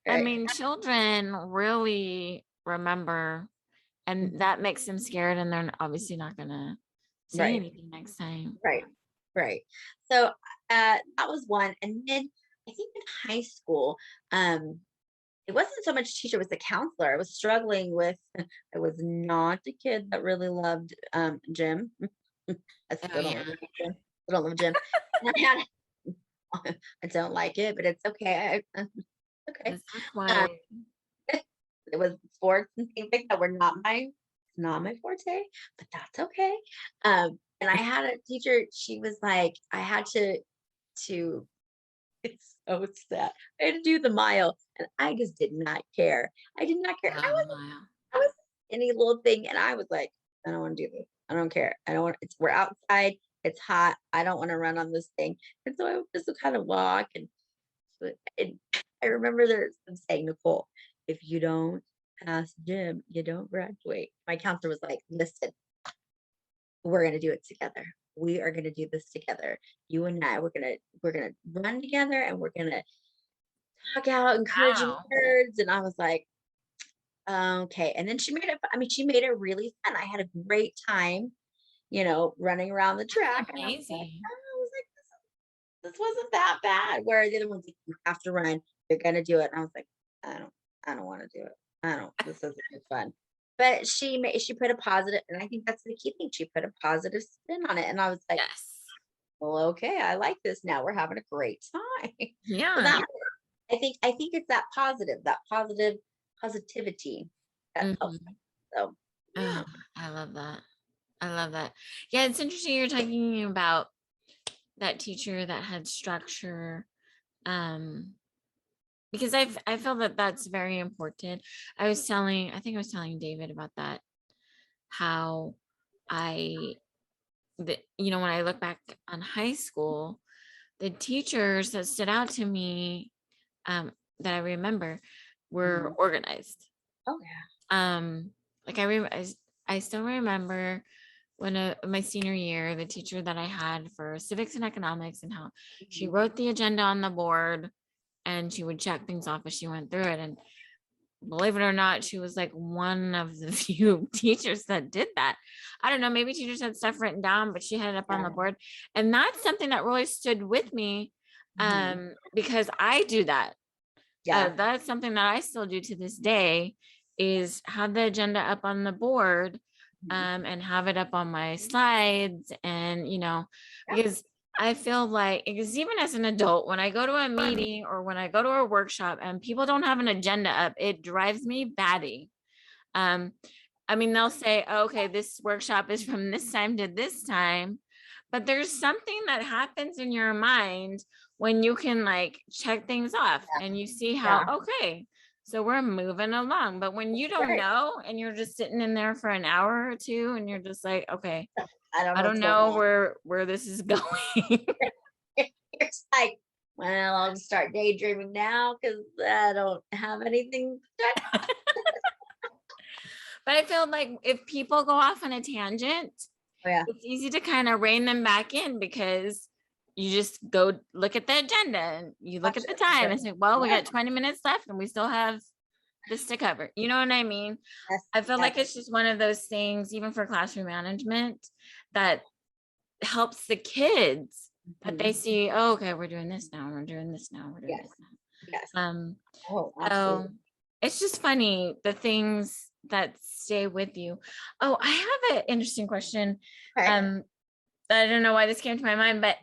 I Right. mean, children really remember, and Mhm. that makes them scared, and they're obviously not gonna say Right. anything next time. Right, right. So, that was one, and then I think in high school, it wasn't so much teacher, it was the counselor. I was struggling with I was not a kid that really loved, gym. I Oh still don't yeah, really like gym. I don't love gym. And I had I don't like it, but it's okay. Okay. it's Um, required. it was sports and things like that were not my forte, but that's okay. And I had a teacher, she was like, I had to it's so sad. I had to do the mile and I just did not care. I did not care. Love a mile. I was any little thing and I was like, I don't want to do this. I don't care. I don't want we're outside. It's hot. I don't want to run on this thing. And so I would just kind of walk and I remember there's them saying, Nicole, if you don't pass gym, you don't graduate. My counselor was like, listen, we're gonna do it together. We are gonna do this together. You and I, we're gonna run together and we're gonna talk out encouraging Wow, words. And I was like, okay. And then she made it really fun. I had a great time, running around the track. that's And amazing. I was like, this wasn't that bad. Where the other one's like, you have to run, you're gonna do it. And I was like, I don't, I don't want to do it. This isn't fun. But she put a positive, and I think that's the key thing. She put a positive spin on it. And I was like, Yes. well, okay, I like this now. We're having a great time. So Yeah. that I think it's that positive positivity that helps. Mhm. So Oh, yeah. I love that. I love that. Yeah, it's interesting you're talking about that teacher that had structure. Um, because I feel that that's very important. I think I was telling David about that, how I, when I look back on high school, the teachers that stood out to me, that I remember were Mhm. organized. Oh yeah. Um, like I still remember when my senior year, the teacher that I had for civics and economics, and how she Mhm. wrote the agenda on the board and she would check things off as she went through it. And believe it or not, she was like one of the few teachers that did that. I don't know, maybe teachers had stuff written down, but she had it up on Yeah. the board. And that's something that really stood with me, Mhm. because I do that. Yeah. That's something that I still do to this day, is have the agenda up on the board, Mhm. and have it up on my slides. And, because I feel like, because even as an adult, when I go to a meeting or when I go to a workshop and people don't have an agenda up, it drives me batty. Um, I mean, they'll say, "Oh, okay, this workshop is from this time to this time." But there's something that happens in your mind when you can like check things off and you see how, Yeah. okay, so we're moving along. But when you don't Right. know and you're just sitting in there for an hour or two and you're just like, okay, I don't I know don't what's going know on. where this is going. It's like, Well, I'll just start daydreaming now because I don't have anything to talk But I feel like if people go off on a tangent, about. Yeah. it's easy to kind of rein them back in because you just go look at the agenda and you look Watch at the it. time Sure. and say, well, we Yeah. got 20 minutes left and we still have this to cover. You know what I mean? Yes. I feel Yes. like it's just one of those things, even for classroom management, that helps the kids that they Mhm. see, oh, okay, we're doing this now, we're doing this now, we're doing Yes. this Yes. now. Oh, So absolutely. it's just funny the things that stay with you. Oh, I have an interesting question. Okay. Um, I don't know why this came to my mind, but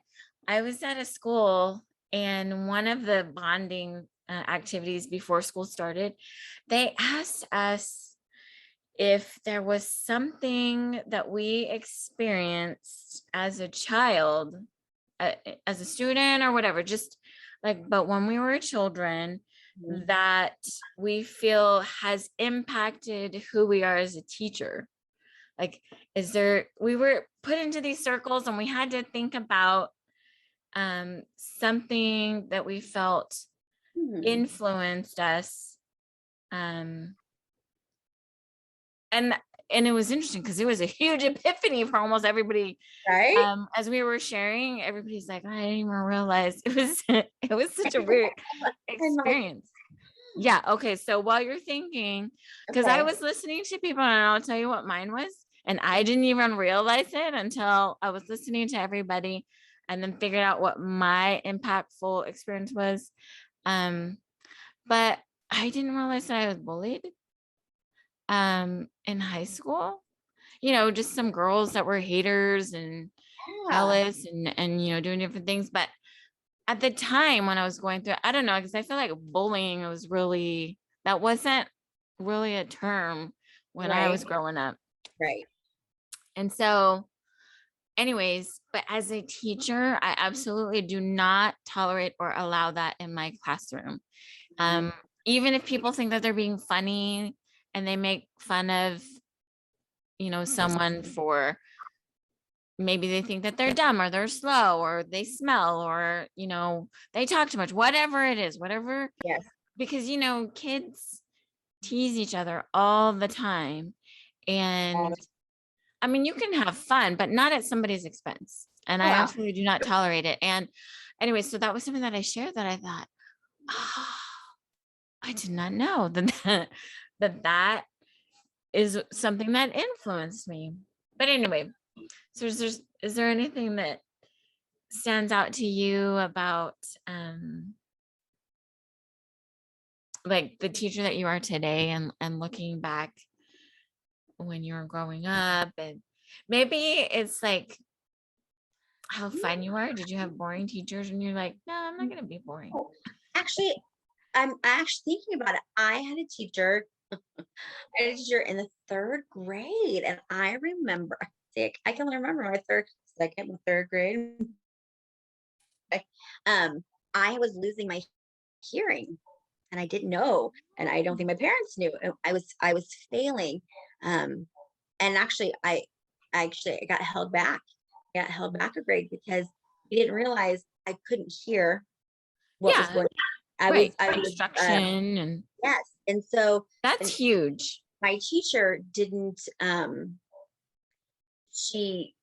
I was at a school and one of the bonding activities before school started, they asked us if there was something that we experienced as a child, uh, as a student or whatever, just like, but when we were children, Mhm. that we feel has impacted who we are as a teacher. Like, is there, we were put into these circles and we had to think about something that we felt Hmm. influenced us. Um, and and it was interesting because it was a huge epiphany for almost everybody. Right? As we were sharing, everybody's like, I didn't even realize it was it was such a weird I'm like, experience. Yeah. Okay. So while you're thinking, because I okay. was listening to people, and I'll tell you what mine was, and I didn't even realize it until I was listening to everybody, and then figured out what my impactful experience was. Um, but I didn't realize that I was bullied in high school. You know, just some girls that were haters and Yeah. jealous and doing different things. But at the time when I was going through, I don't know, because I feel like bullying was really, that wasn't really a term when I Right. was growing up. Right. And so, anyways, but as a teacher, I absolutely do not tolerate or allow that in my classroom. Mhm. Um, Even if people think that they're being funny and they make fun of, someone for, maybe they think that they're dumb or they're slow or they smell or they talk too much, whatever it is, whatever, Yes. because kids tease each other all the time. All And the I mean, you can have fun, but not at somebody's expense, and I time. absolutely do not tolerate it. And anyway, so that was something that I shared, that I thought, oh, I did not know that is something that influenced me. But anyway, so is there anything that stands out to you about like the teacher that you are today, and looking back when you were growing up, and maybe it's like how fun you are? Did you have boring teachers and you're like, no, I'm not Mhm. gonna be boring? Oh, actually, I'm actually thinking about it. I had a teacher, in the third grade, and I remember, see, I can remember my second, and third grade. I- Um, I was losing my hearing, and I didn't know, and I don't think my parents knew. And I was failing, um, and I got held back. I got held back a grade because we didn't realize I couldn't hear what was Yeah, going. right. I was Instruction, and yes, and so that's and huge. my teacher didn't. She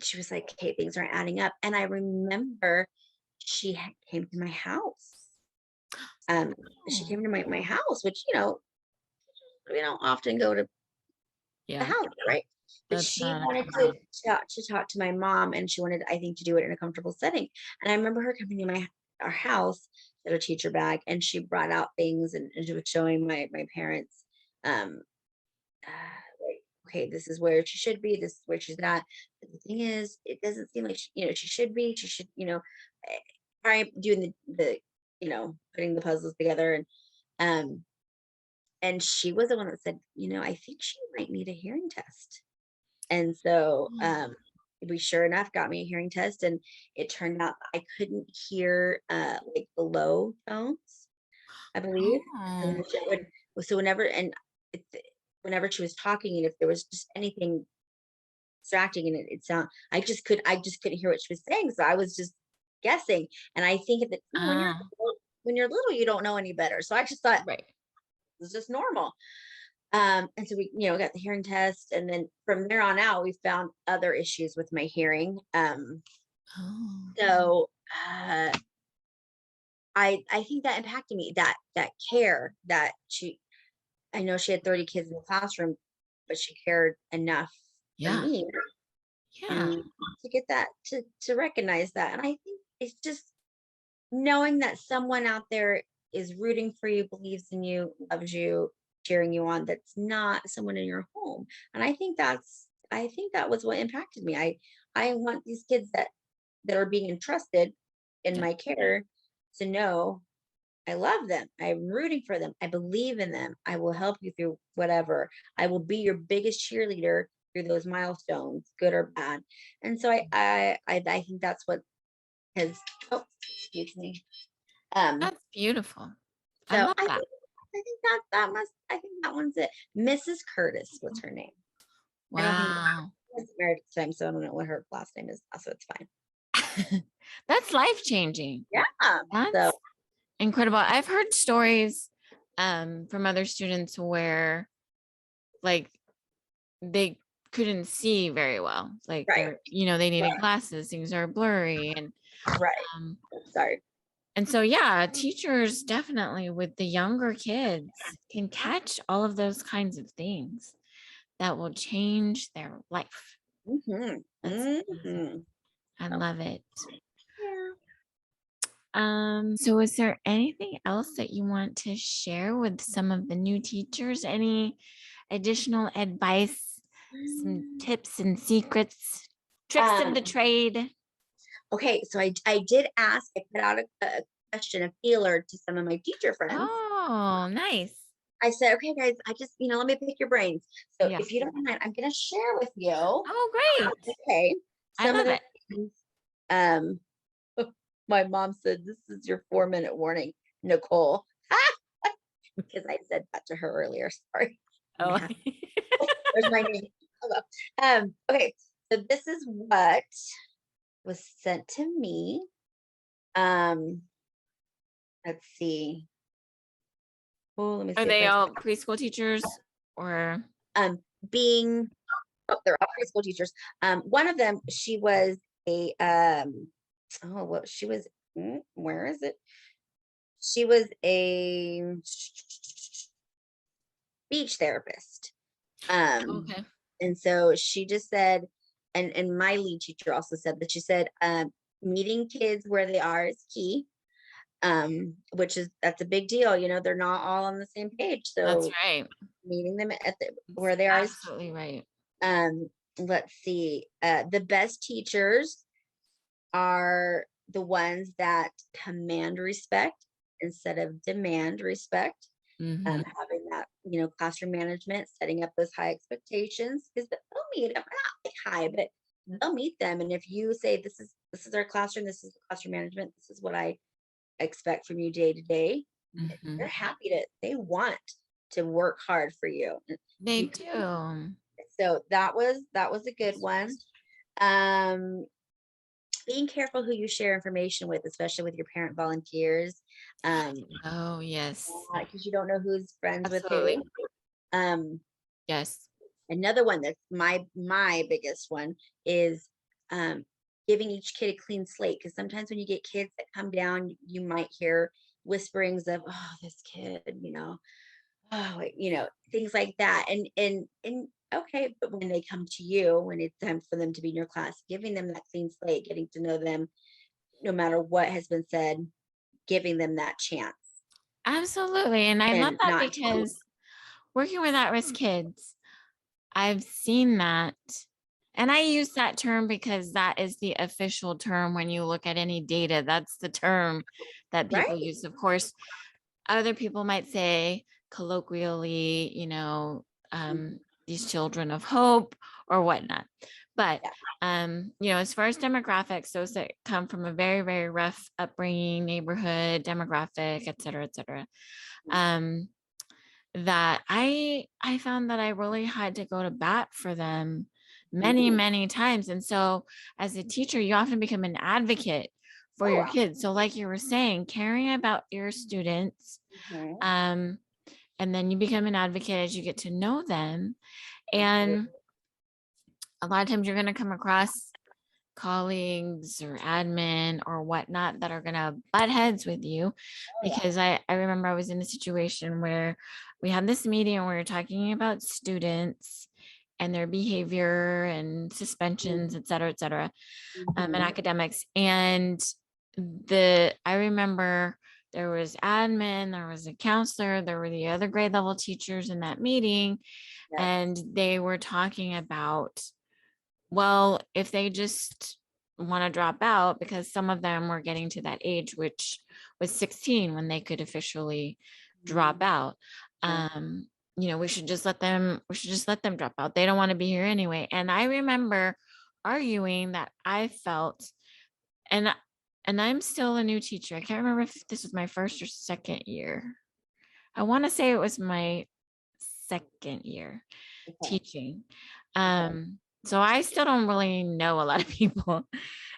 she was like, "Hey, things aren't adding up," and I remember came to my house. Um, she Oh, came to my house, which we don't often go to the yeah, house, right? But that's she not wanted common. to talk to my mom, and she wanted, I think, to do it in a comfortable setting. And I remember her coming to our house, she had a teacher bag, and she brought out things, and she was showing my parents, um, like, okay, this is where she should be, this is where she's not. But the thing is, it doesn't seem like she should be. She should, eh, try doing the putting the puzzles together, um and she was the one that said, I think she might need a hearing test. And so, we sure enough got me a hearing test, and it turned out I couldn't hear like the low tones, I believe. And Oh, then so whenever and it, whenever she was talking, and if there was just anything distracting in it, it sound I just couldn't hear what she was saying. So I was just guessing. And I think that, Ah, when you're little, you don't know any better. So I just thought it right. was just normal. And so we, got the hearing test, and then from there on out, we found other issues with my hearing. Oh, So I think that impacted me. That care that I know she had 30 kids in the classroom, but she cared enough for yeah. me Yeah. to get that to recognize that. And I think it's just knowing that someone out there is rooting for you, believes in you, loves you, cheering you on, that's not someone in your home. And I think that was what impacted me. I want these kids that are being entrusted in Yeah. my care to know I love them. I'm rooting for them. I believe in them. I will help you through whatever. I will be your biggest cheerleader through those milestones, good or bad. And so I think that's what has, oh, excuse me. Um, That's beautiful. I so love that. I think I think that one's it. Mrs. Curtis was her name. I don't think Wow. she was married at the time, so I don't know what her last name is now, so it's fine. That's life changing. Yeah. So That's incredible. I've heard stories from other students where like they couldn't see very well. Like right, they're, they needed glasses, things are blurry right. um Sorry. and so yeah, teachers definitely with the younger kids can catch all of those kinds of things that will change their life. Mm-hmm. That's amazing. Mm-hmm. I So, love it. yeah. So is there anything else that you want to share with some of the new teachers? Any additional advice, some Mm. tips and secrets, tricks of Um, the trade? okay, so I did ask, I put out a question, a feeler to some of my teacher friends. Oh, nice. I said, okay, guys, I just, let me pick your brains. So Yeah. if you don't mind, I'm going to share with you, Oh, great. okay, I some of love the it. things. Um, my mom said, this is your 4-minute warning, Nicole, because I said that to her earlier. Sorry. I'm Oh, gonna have, there's my name. Hello. Okay, so this is what was sent to me. Um, let's see. Oh, let me are see if they I all preschool teachers or? um being they're all preschool teachers. One of them, she was a oh well, she was where is it? She was a speech therapist. Okay. And so she just said, and my lead teacher also said that she said, meeting kids where they are is key. Which is that's a big deal. They're not all on the same page. That's So right. meeting them at That's where they are is key. absolutely right. Let's see. The best teachers are the ones that command respect instead of demand respect. Hmm. Having that, classroom management, setting up those high expectations, because they'll meet them, not like high, but they'll meet them. And if you say, this is our classroom, this is the classroom management, this is what I expect from you day to day, they're Hmm. happy they want to work hard for you. They You do. so that was a good one. Um, being careful who you share information with, especially with your parent volunteers, Oh, yes. because you don't know who's friends with Absolutely. who. Um, Yes. Another one that's my biggest one is um, giving each kid a clean slate. Because sometimes when you get kids that come down, you might hear whisperings of, "Oh, this kid," oh, things like that. And okay, but when they come to you, when it's time for them to be in your class, giving them that clean slate, getting to know them, no matter what has been said, giving them that chance Absolutely. And I love and that not. because working with at-risk kids, I've seen that. And I use that term because that is the official term when you look at any data. That's the term that people Right. use. Of course, other people might say colloquially, Mhm. these children of hope or whatnot. But Yeah. as far as demographics, those that come from a very, very rough upbringing, neighborhood, demographic, et cetera, et cetera. Um, that I found that I really had to go to bat for them many, Mhm. many times. And so as a teacher, you often become an advocate for Oh, your wow. kids. So like you were saying, caring about your students, Mhm. um, and then you become an advocate as you get to know them. And Absolutely. a lot of times you're going to come across colleagues or admin or whatnot that are going to butt heads with you, Oh, yeah. because I remember I was in a situation where we had this meeting and we were talking about students and their behavior and suspensions, et cetera, and Mhm. academics. And I remember there was admin, there was a counselor, there were the other grade level teachers in that meeting, Yes. and they were talking about, well, if they just want to drop out, because some of them were getting to that age, which was 16 when they could officially drop Mhm. out. Yeah. We should just let them drop out. They don't want to be here anyway. And I remember arguing that I felt, and I'm still a new teacher. I can't remember if this was my first or second year. I want to say it was my second year Okay. teaching. Okay. So I still don't really know a lot of people.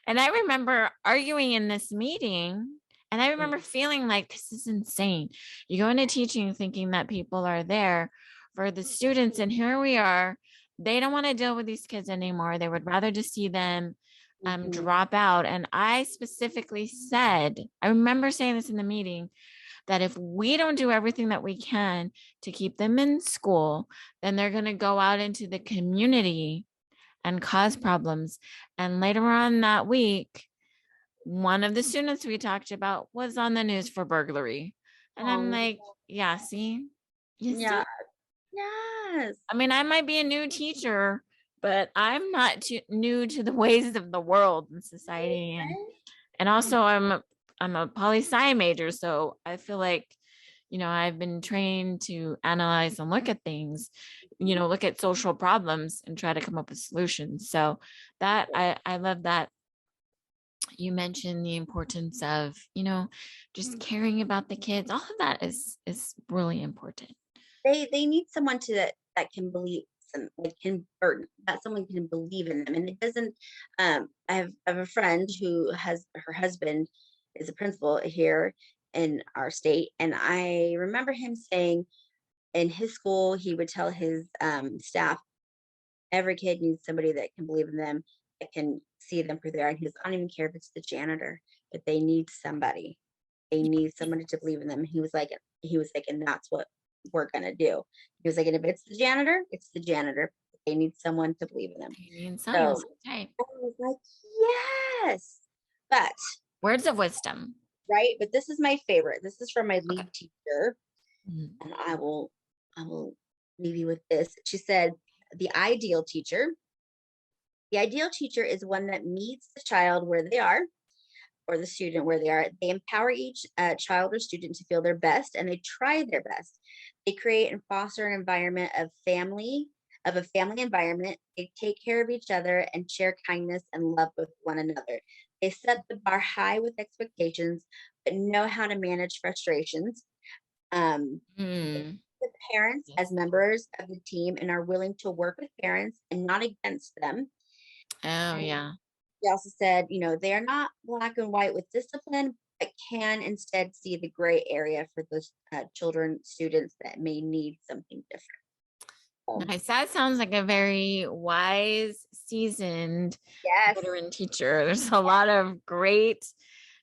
And I remember arguing in this meeting, and I Mm. remember feeling like this is insane. You go into teaching thinking that people are there for the students, and here we are. They don't want to deal with these kids anymore. They would rather just see them Mhm. drop out. And I specifically said, I remember saying this in the meeting, that if we don't do everything that we can to keep them in school, then they're going to go out into the community and cause problems. And later on that week, one of the students we talked about was on the news for burglary. And I'm Oh, like, yeah, see, you yeah. see, Yes. I mean, I might be a new teacher, but I'm not too new to the ways of the world and Right, society. And right. also I'm a poli sci major, so I feel like, I've been trained to analyze and look at things, Mhm. look at social problems and try to come up with solutions. So that I love that you mentioned the importance of, just caring about the kids. All of that is really important. They need someone that can believe some like can or that someone can believe in them. And it doesn't I have a friend who has her husband is a principal here in our state. And I remember him saying in his school he would tell his staff every kid needs somebody that can believe in them, that can see them for there. And he goes, I don't even care if it's the janitor, but they need somebody. They need somebody to believe in them. He was like, and that's what we're gonna do. He was like, and if it's the janitor, it's the janitor. They need someone to believe in them. You need some, So that's right. I was like, yes. But Words of wisdom. right, but this is my favorite. This is from my Okay. lead teacher, Mhm. and I will leave you with this. She said, the ideal teacher The ideal teacher is one that meets the child where they are, or the student where they are. They empower each child or student to feel their best, and they try their best. They create and foster an environment of a family environment. They take care of each other and share kindness and love with one another. They set the bar high with expectations, but know how to manage frustrations. They Hmm. see the parents as Yes. members of the team and are willing to work with parents and not against them. Oh, yeah. He also said, they are not black and white with discipline, but can instead see the gray area for those children, students that may need something different. So, Nice. That sounds like a very wise, seasoned yes, veteran teacher. There's a lot of yes, great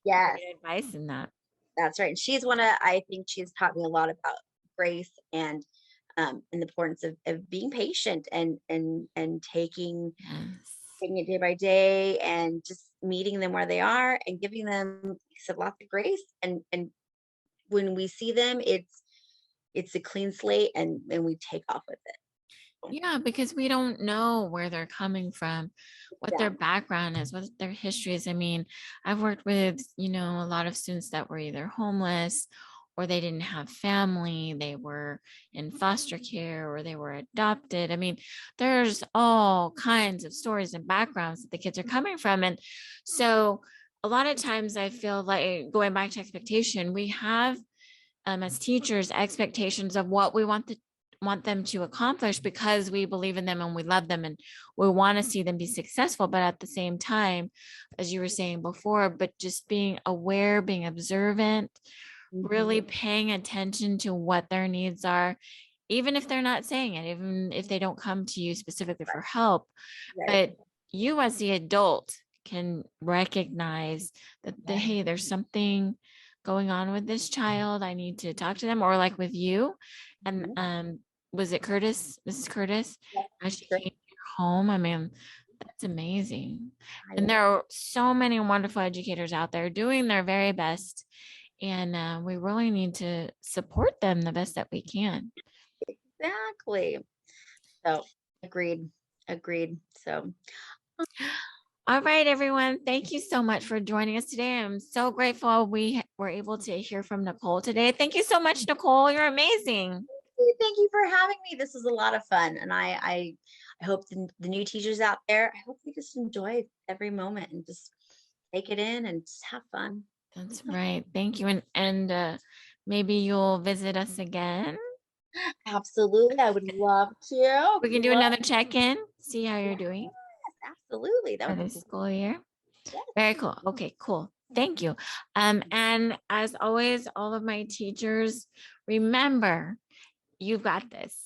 advice in that. that's right. And I think she's taught me a lot about grace and the importance of being patient and Yes. taking it day by day and just meeting them where they are and giving them like I said, lots of grace. And when we see them, it's a clean slate and we take off with it. So, Yeah, because we don't know where they're coming from, what their exactly. background is, what their history is. I mean, I've worked with, a lot of students that were either homeless or they didn't have family, they were in foster care or they were adopted. I mean, there's all kinds of stories and backgrounds that the kids are coming from. And so a lot of times I feel like, going back to expectation, we have, as teachers, expectations of what we want want them to accomplish because we believe in them and we love them and we want to see them be successful. But at the same time, as you were saying before, but just being aware, being observant, really Mhm. paying attention to what their needs are, even if they're not saying it, even if they don't come to you specifically for help. Right. But you as the adult can recognize that hey, there's something going on with this child. I need to talk to them, or like with you. And Mhm. was it Curtis, Mrs. Curtis, Yeah, as she sure. came to your home? I mean, that's amazing. I And know. there are so many wonderful educators out there doing their very best. And we really need to support them the best that we can. Exactly. So agreed. Agreed. So All right, everyone. Thank you so much for joining us today. I'm so grateful we were able to hear from Nichole today. Thank you so much, Nichole. You're amazing. thank you for having me. This was a lot of fun. And I hope the new teachers out there, I hope they just enjoy every moment and just take it in and just have fun. That's right. Thank you. And maybe you'll visit us again. Absolutely. I would love to. We can do Love, another check-in, see how you're yes, doing absolutely. That for would be this great. school year. Yes. Very cool. Okay, cool. Thank you. And as always, all of my teachers, remember, you've got this.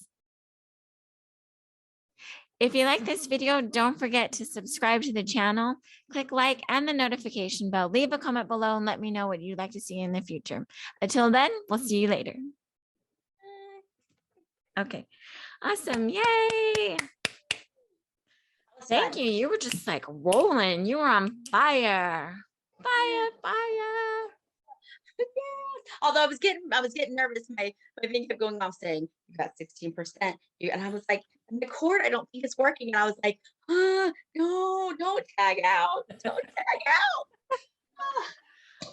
If you like this video, don't forget to subscribe to the channel, click like and the notification bell, leave a comment below and let me know what you'd like to see in the future. Until then, we'll see you later. Okay, awesome. Yay. That was Thank fun. you. You were just like rolling. You were on fire. Fire, fire. Yes. Although I was getting nervous. My thing kept going off saying you got 16%. And I was like, the cord I don't think is working. And I was like, no, don't tag out. Don't tag out. Oh,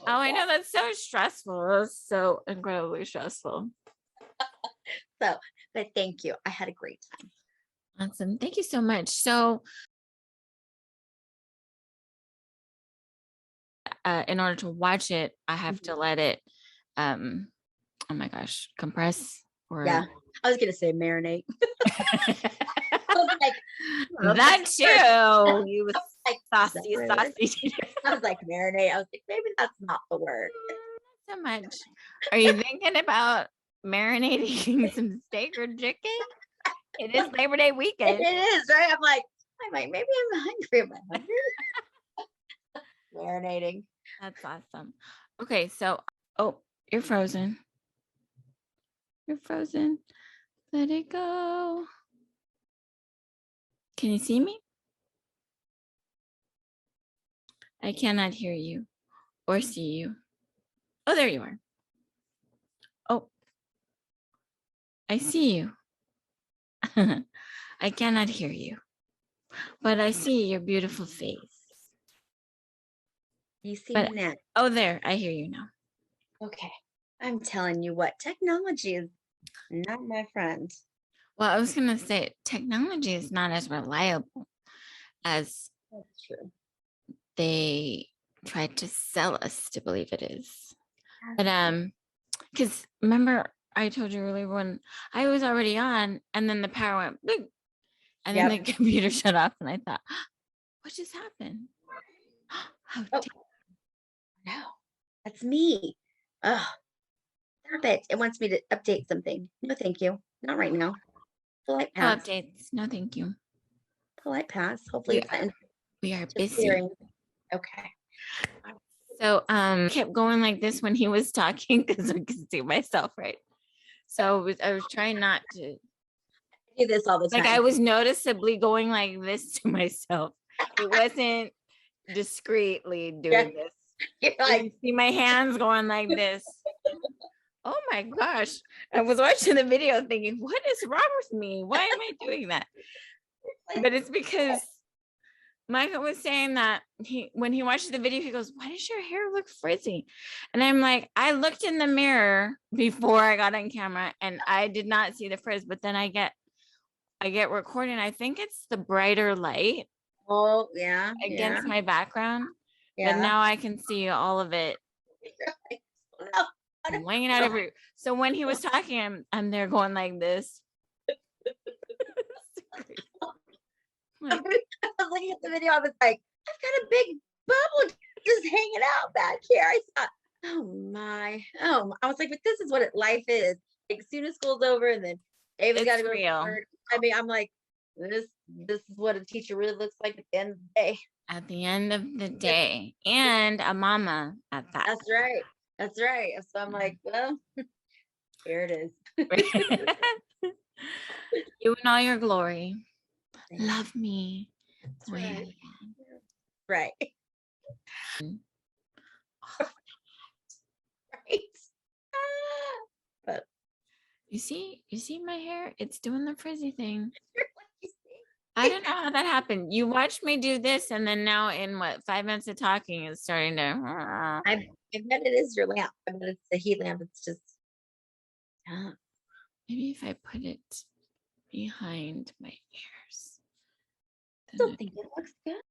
Oh I God. know that's so stressful. That's so incredibly stressful. So, but thank you. I had a great time. Awesome. Thank you so much. So, in order to watch it, I have to Mhm. let it, um, oh my gosh, compress or Yeah. I was gonna say marinate. I was like, I don't know if that's that the word. too. You Like, is that saucy, the right word? saucy. I was like marinate. I was like, maybe that's not the word. So much. Are you thinking about marinating some steak or chicken? It is Labor Day It weekend. is, right? I'm like, maybe I'm hungry. Am I hungry? Marinating. That's awesome. Okay, so oh, you're frozen. You're frozen. Let it go. Can you see me? I cannot hear you or see you. Oh, there you are. Oh, I see you. I cannot hear you, but I see your beautiful face. You see me But now. oh, there, I hear you now. Okay. I'm telling you what, technology is not my friend. Well, I was gonna say technology is not as reliable as That's true. they tried to sell us to believe it is. But That's because remember I told you earlier when I was already on and then the power went boom, and then the Yep. computer shut off and I thought, what just happened? How Oh, no. That's me. Oh, stop it. It wants me to update something. No, thank you. Not right now. Polite no pass. updates. No, thank you. Polite pass. Hopefully We it's not we are busy. interfering. Okay. So kept going like this when he was talking because I could see myself, right? So I was trying not to, I do this all the like, I time. was noticeably going like this to myself. It wasn't discreetly Yeah. doing this. You're You like, can see my hands going like this. Oh my gosh. I was watching the video thinking, what is wrong with me? Why am I doing that? But it's because Michael was saying that when he watched the video, he goes, why does your hair look frizzy? And I'm like, I looked in the mirror before I got on camera and I did not see the frizz, but then I get recording. I think it's the brighter light oh, yeah, yeah, against my background, but yeah. now I can see all of it You're like, oh, no. Oh, no. laying out Oh, every. So when he was talking, I'm there going like this. I Like, was looking at the video, I was like, "I've got a big bubble just hanging out back here." I thought, "Oh my." Oh, I was like, "But this is what life is." Like, as soon as school's over and then David's gotta it's go to real. work. I mean, I'm like, "This is what a teacher really looks like at the end of the day." At the end of the day, and a mama at that. That's right. That's right. So I'm like, "Well, here it is." You in all your glory. Yeah, Love me the that's way right. I Right. am. Right. Ah, but You see my hair? It's doing the frizzy thing. like you I see, don't know how that happened. You watched me do this, and then now in what, 5 minutes of talking, it's starting to. I bet it is your lamp. I bet it's the heat lamp. It's just yeah. Maybe if I put it behind my ears, then Still think it looks good.